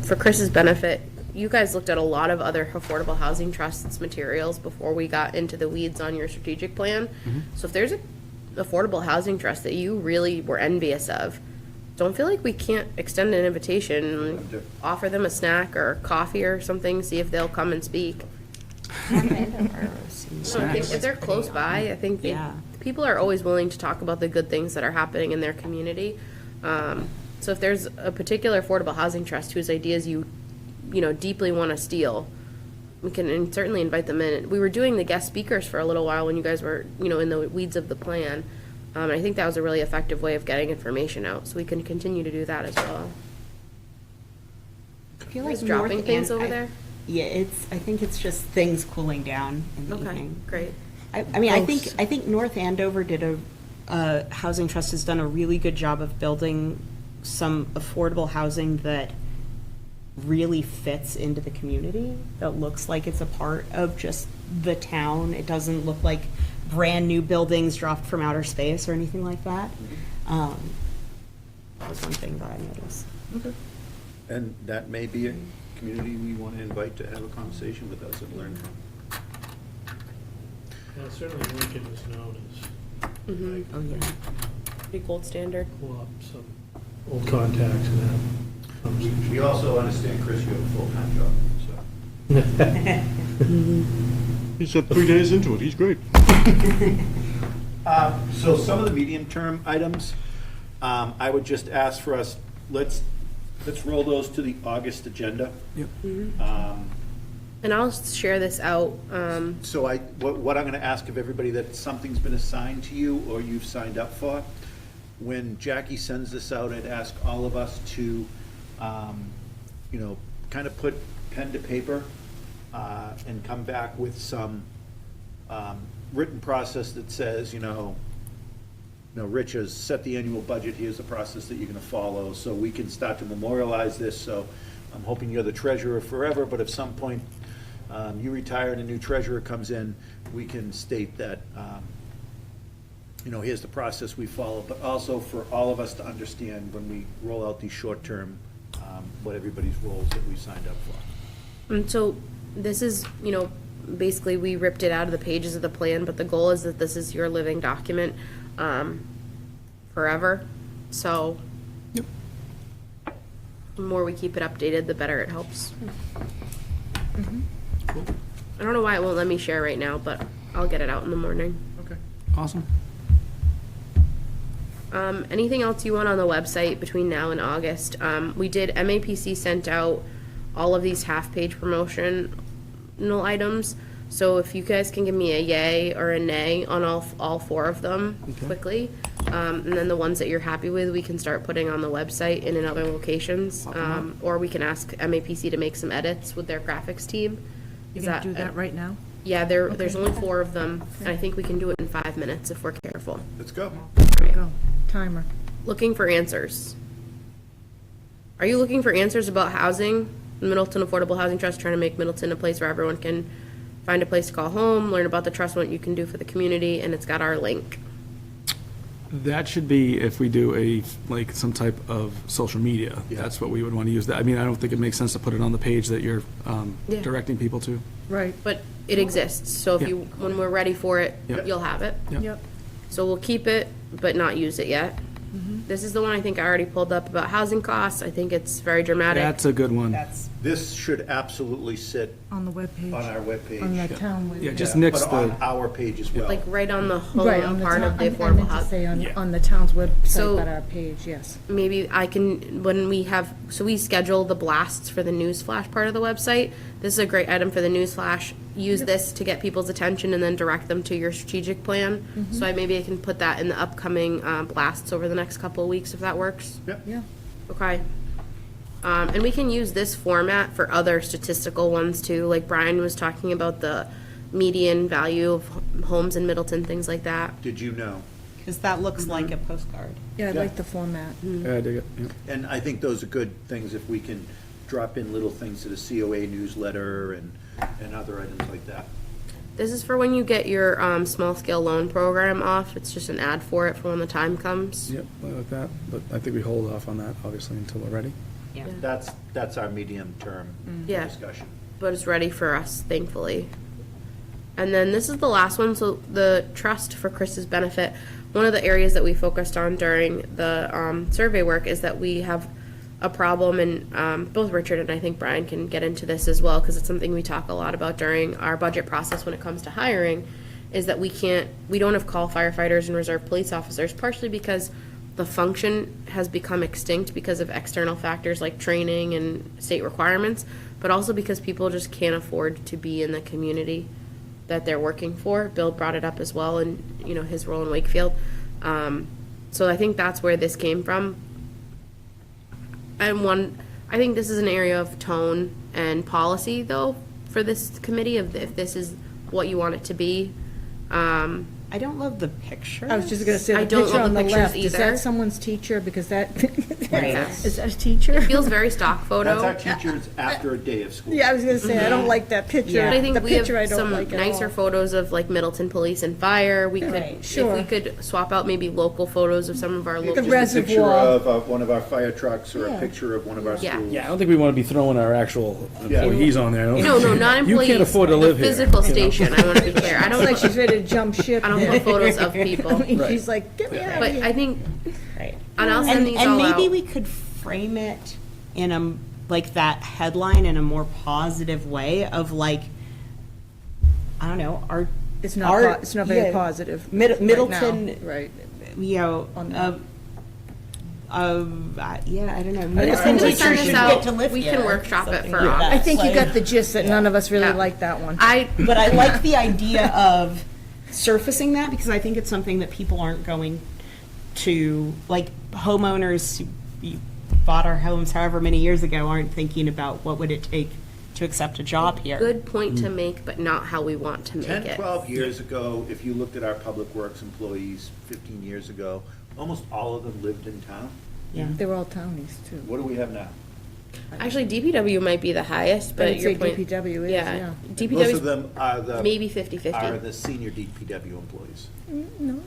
for Chris's benefit, you guys looked at a lot of other affordable housing trusts materials before we got into the weeds on your strategic plan. So if there's an affordable housing trust that you really were envious of, don't feel like we can't extend an invitation, offer them a snack or coffee or something, see if they'll come and speak. So if they're close by, I think Yeah. people are always willing to talk about the good things that are happening in their community. So if there's a particular affordable housing trust whose ideas you deeply want to steal, we can certainly invite them in. We were doing the guest speakers for a little while when you guys were, in the weeds of the plan. And I think that was a really effective way of getting information out, so we can continue to do that as well. I feel Just like dropping North things An- over I- there? Yeah, I think it's just things cooling down in the Okay, evening. great. I mean, I think North Andover Housing Trust has done a really good job of building some affordable housing that really fits into the community, that looks like it's a part of just the town. It doesn't look like brand-new buildings dropped from outer space or anything like that. That was one thing that I noticed. And that may be a community we want to invite to have a conversation with us and learn from. Well, certainly Lincoln is known as, Oh, yeah. Pretty gold standard. pull up some old contacts and have conversations. We also understand, Chris, you have a full-time job, so. He's 3 days into it, he's great. So some of the medium-term items, I would just ask for us, let's roll those to the August agenda. Yep. And I'll share this out. So what I'm gonna ask of everybody, that something's been assigned to you or you've signed up for, when Jackie sends this out, I'd ask all of us to, kind of put pen to paper, and come back with some, written process that says, Rich has set the annual budget, here's the process that you're gonna follow, so we can start to memorialize this. So I'm hoping you're the treasurer forever, but if some point you retire and a new treasurer comes in, we can state that, here's the process we follow, but also for all of us to understand when we roll out these short-term, what everybody's roles that we signed up for. And so this is, basically we ripped it out of the pages of the plan, but the goal is that this is your living document forever. So the more we keep it updated, the better it helps. I don't know why it won't let me share right now, but I'll get it out in the morning. Awesome. Anything else you want on the website between now and August? MAPC sent out all of these half-page promotional items. So if you guys can give me a yay or a nay on all four of them quickly, and then the ones that you're happy with, we can start putting on the website and in other locations. Or we can ask MAPC to make some edits with their graphics team. You can do that right now? Yeah, there's only 4 of them, and I think we can do it in 5 minutes if we're careful. Let's go. Go, timer. Looking for answers. Are you looking for answers about housing? Middleton Affordable Housing Trust trying to make Middleton a place where everyone can find a place to call home, learn about the trust, what you can do for the community, and it's got our link. That should be if we do some type of social media. Yeah. That's what we would want to use that. I mean, I don't think it makes sense to put it on the page that you're Yeah. directing people to. Right. But it exists, so if Yeah. when we're ready for it, Yeah. you'll have it. Yep. Yep. So we'll keep it, but not use it yet. This is the one I think I already pulled up about housing costs. I think it's very dramatic. That's a good one. That's This should absolutely sit On the webpage. on our webpage. On the town Yeah, webpage. just Yeah, nix but on the, our page as well. Like right on the Right, home on the part town, of the I affordable meant to housing. say Yeah. on the town's website, So- but our page, yes. Maybe I can, when we have, so we schedule the blasts for the news flash part of the website. This is a great item for the news flash. Use this to get people's attention and then direct them to your strategic plan. So maybe I can put that in the upcoming blasts over the next couple of weeks, if that works. Yep. Yeah. Okay. And we can use this format for other statistical ones too, like Brian was talking about the median value of homes in Middleton, things like that. Did you know? Because that looks like a postcard. Yeah, I Yeah. like the format. yeah, I dig it, yeah. And I think those are good things if we can drop in little things to the COA newsletter and other items like that. This is for when you get your small scale loan program off. It's just an ad for it for when the time comes. Yep, I like that, but I think we hold off on that, obviously, until we're ready. Yeah. That's our medium-term Yeah. discussion. But it's ready for us, thankfully. And then this is the last one, so the trust for Chris's benefit. One of the areas that we focused on during the survey work is that we have a problem, and both Richard and I think Brian can get into this as well, because it's something we talk a lot about during our budget process when it comes to hiring, is that we don't have call firefighters and reserve police officers, partially because the function has become extinct because of external factors like training and state requirements, but also because people just can't afford to be in the community that they're working for. Bill brought it up as well in, his role in Wakefield. So I think that's where this came from. And I think this is an area of tone and policy though, for this committee, if this is what you want it to be. I don't love the picture. I was just gonna say, I the don't picture love on the the pictures left, is either. that someone's teacher? Because that, Yes. is that a teacher? Feels very stock photo. That's our teachers after a day of school. Yeah, I was gonna say, I don't like that picture. Yeah. But I think The we have picture I don't some like at nicer all. photos of like Middleton Police and Fire. We could, Right, if sure. we could swap out maybe local photos of some of our local. Just a picture reservoir. of one of our fire trucks or a Yeah. picture of one of our Yeah. schools. Yeah, I don't think we want to be throwing our actual Yeah. employees on there. I don't No, think- not employees. You can't afford to live the here. physical you know? station. I want to be clear. I It's like don't. she's ready to jump ship. I don't put photos of I people. mean, Right. she's like, get me out But of here. I think, Right. and I'll send these And all maybe out. we could frame it in like that headline in a more positive way of like, I don't know, our. It's not, our- it's not very yeah, positive. right now. Middleton, Right. you know, On yeah, I don't know. I Middleton think we teachers send should this get out. to live We here, can workshop it something for like August. that. I think you Like- got the gist that none of us really Yeah. like that one. But I like the idea of surfacing that because I think it's something that people aren't going to, like homeowners who bought our homes however many years ago aren't thinking about what would it take to accept a job here. Good point to make, but not how we want to make 10, it. 12 years ago, if you looked at our public works employees 15 years ago, almost all of them lived in town. Yeah. They were all townies, too. What do we have now? Actually, DPW might be the highest, but I'd your say point. DPW is, yeah. Most of DPW them are the, maybe are 50-50. the senior DPW employees. No,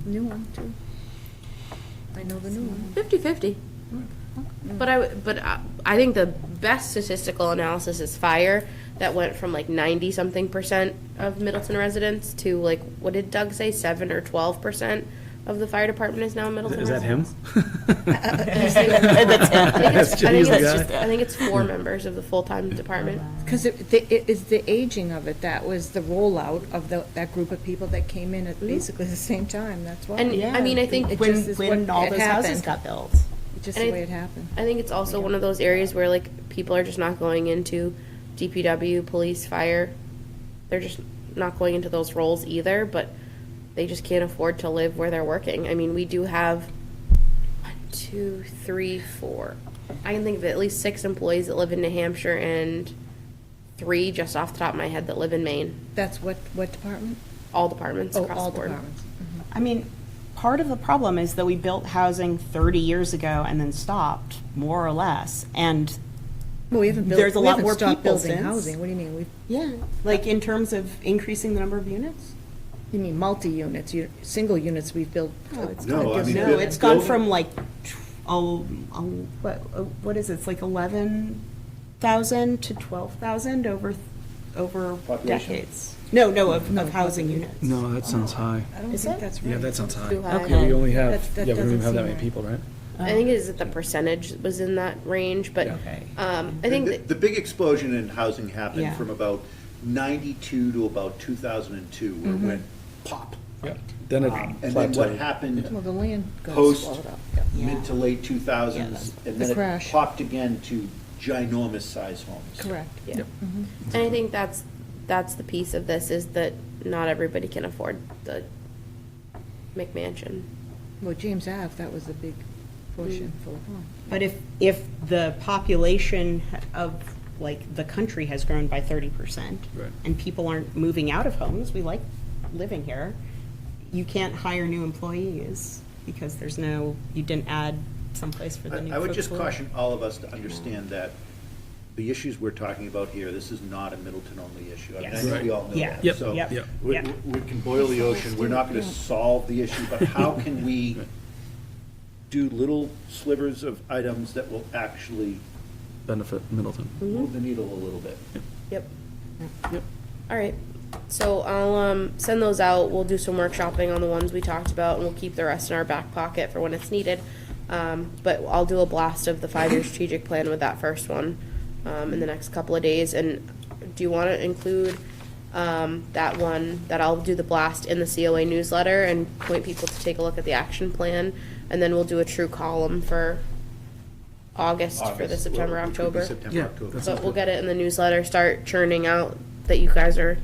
new one, too. I know the new one. 50-50. But I think the best statistical analysis is fire. That went from like 90-something% of Middleton residents to like, what did Doug say, 7 or 12% of the fire department is now Middleton Is that him? residents? I think He's the it's guy? I think it's 4 members of the full-time department. Because it is the aging of it, that was the rollout of that group of people that came in at basically the same time, that's why. And I mean, I think It when, just is when what- all it those houses happened. got built. It's just and the I- way it happened. I think it's also one of those areas where like people are just not going into DPW, police, fire. They're just not going into those roles either, but they just can't afford to live where they're working. I mean, we do have 1, 2, 3, 4. I can think of at least 6 employees that live in New Hampshire and 3 just off the top of my head that live in Maine. That's what department? All departments Oh, across all the board. departments. I mean, part of the problem is that we built housing 30 years ago and then stopped, more or less. And Well, we haven't built, There's a we lot haven't more stopped people building since. housing. What do you mean? yeah, like in terms of increasing the number of units? You mean multi-units, single units we've built. No, I mean, No, build- it's gone building- from like, what is it? It's like 11,000 to 12,000 over Population? decades. No, of housing units. No, that sounds high. I don't Is think it? that's right. Yeah, that sounds high. Too high. Okay. We only have, That yeah, we don't even doesn't have that seem many right. people, right? I think it is that the percentage was in that range, but, Okay. I think, that- The big explosion in housing happened Yeah. from about 92 to about 2002, where it went pop. Then it And then what plateaued. happened Well, the land got post swallowed up. mid to late 2000s, and The then it crash. popped again to ginormous size homes. Correct. yeah. And I think that's the piece of this, is that not everybody can afford the McMansion. Well, James Ave, that was a big portion full of homes. But if the population of, like, the country has grown by 30%, Right. and people aren't moving out of homes, we like living here, you can't hire new employees because you didn't add someplace for the new I would folks just to live. caution all of us to understand that the issues we're talking about here, this is not a Middleton-only issue. I mean, I Yes. know we all know Yeah. that. Yep. So Yep. Yep. we can boil the ocean, we're not going to solve the issue, but how can we do little slivers of items that will actually Benefit Middleton. move the needle a little bit? Yep. Yep. All right. So I'll send those out. We'll do some workshopping on the ones we talked about, and we'll keep the rest in our back pocket for when it's needed. But I'll do a blast of the 5-year strategic plan with that first one in the next couple of days. And do you want to include that one that I'll do the blast in the COA newsletter and point people to take a look at the action plan, and then we'll do a true column for August for the August, September, which would be October. September, Yeah, October. that's- But we'll get it in the newsletter, start churning out that you guys are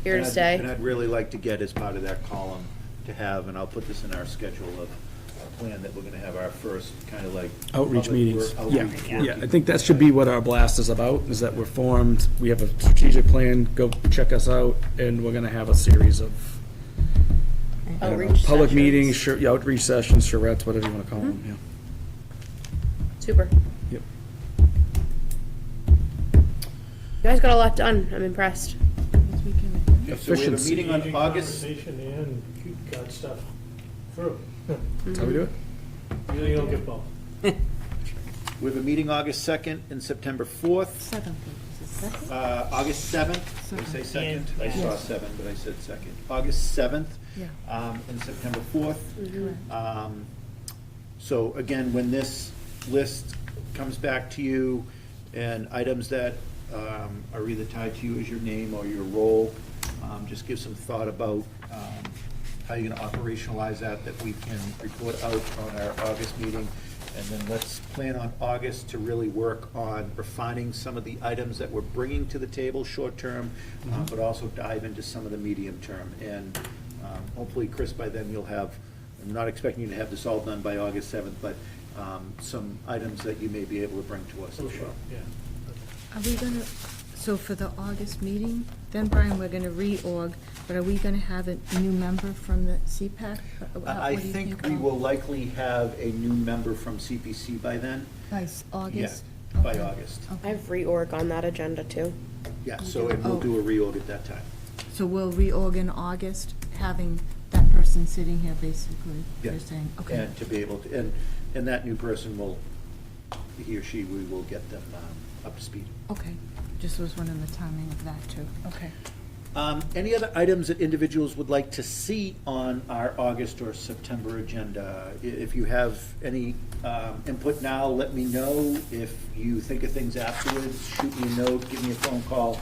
here to And stay. I'd really like to get as part of that column to have, and I'll put this in our schedule of a plan that we're gonna have our first kind of like. Outreach public meetings. work- Yeah, outreach yeah. I working. think that should be what our blast is about, is that we're formed, we have a strategic plan, go check us out, and we're gonna have a series of I don't know, Outreach public sessions. meetings, yeah, outreach sessions, charrettes, whatever you wanna call them, yeah. Super. Yep. You guys got a lot done. I'm impressed. Okay, so we have a Efficiency. meeting on Engaging August, Conversation and you got stuff through. That's how we do it? You don't get both. we have a meeting August 2nd and September 4th. Seventh, is it second? August 7th, did I say second? I saw Yes. 7, but I said second. August 7th Yeah. and September 4th. Correct. So again, when this list comes back to you and items that are either tied to you as your name or your role, just give some thought about how you're going to operationalize that we can report out on our August meeting. And then let's plan on August to really work on refining some of the items that we're bringing to the table short-term, but also dive into some of the medium-term. And hopefully, Chris, by then you'll have, I'm not expecting you to have this all done by August 7th, but some items that you may be able to bring to us For as sure, well. yeah. Are we gonna, so for the August meeting, then Brian, we're gonna reorg, but are we gonna have a new member from the CPAC? I think we will likely have a new member from CPC by then. By August? Yeah, by Okay. August. I have reorg on that agenda too. Yeah, so and we'll Oh. do a reorg at that time. So we'll reorg in August, having that person sitting here, basically, Yeah. you're saying, okay. And to be able to, and that new person will, he or she, we will get them up to speed. Okay, just was wondering the timing of that, too. Okay. Any other items that individuals would like to see on our August or September agenda? If you have any input now, let me know. If you think of things afterwards, shoot me a note, give me a phone call.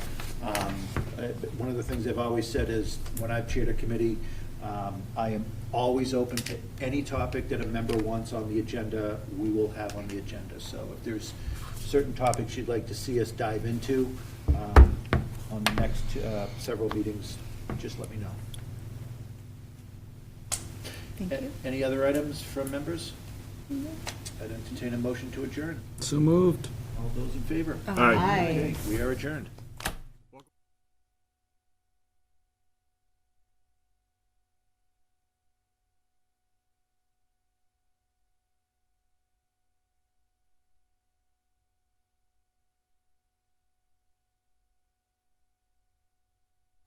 One of the things I've always said is, when I've chaired a committee, I am always open to any topic that a member wants on the agenda, we will have on the agenda. So if there's certain topics you'd like to see us dive into on the next several meetings, just let me know. Thank you. Any other items from members? I'd entertain a motion to adjourn. So moved. All those in favor? Aye. Aye. Okay, we are adjourned.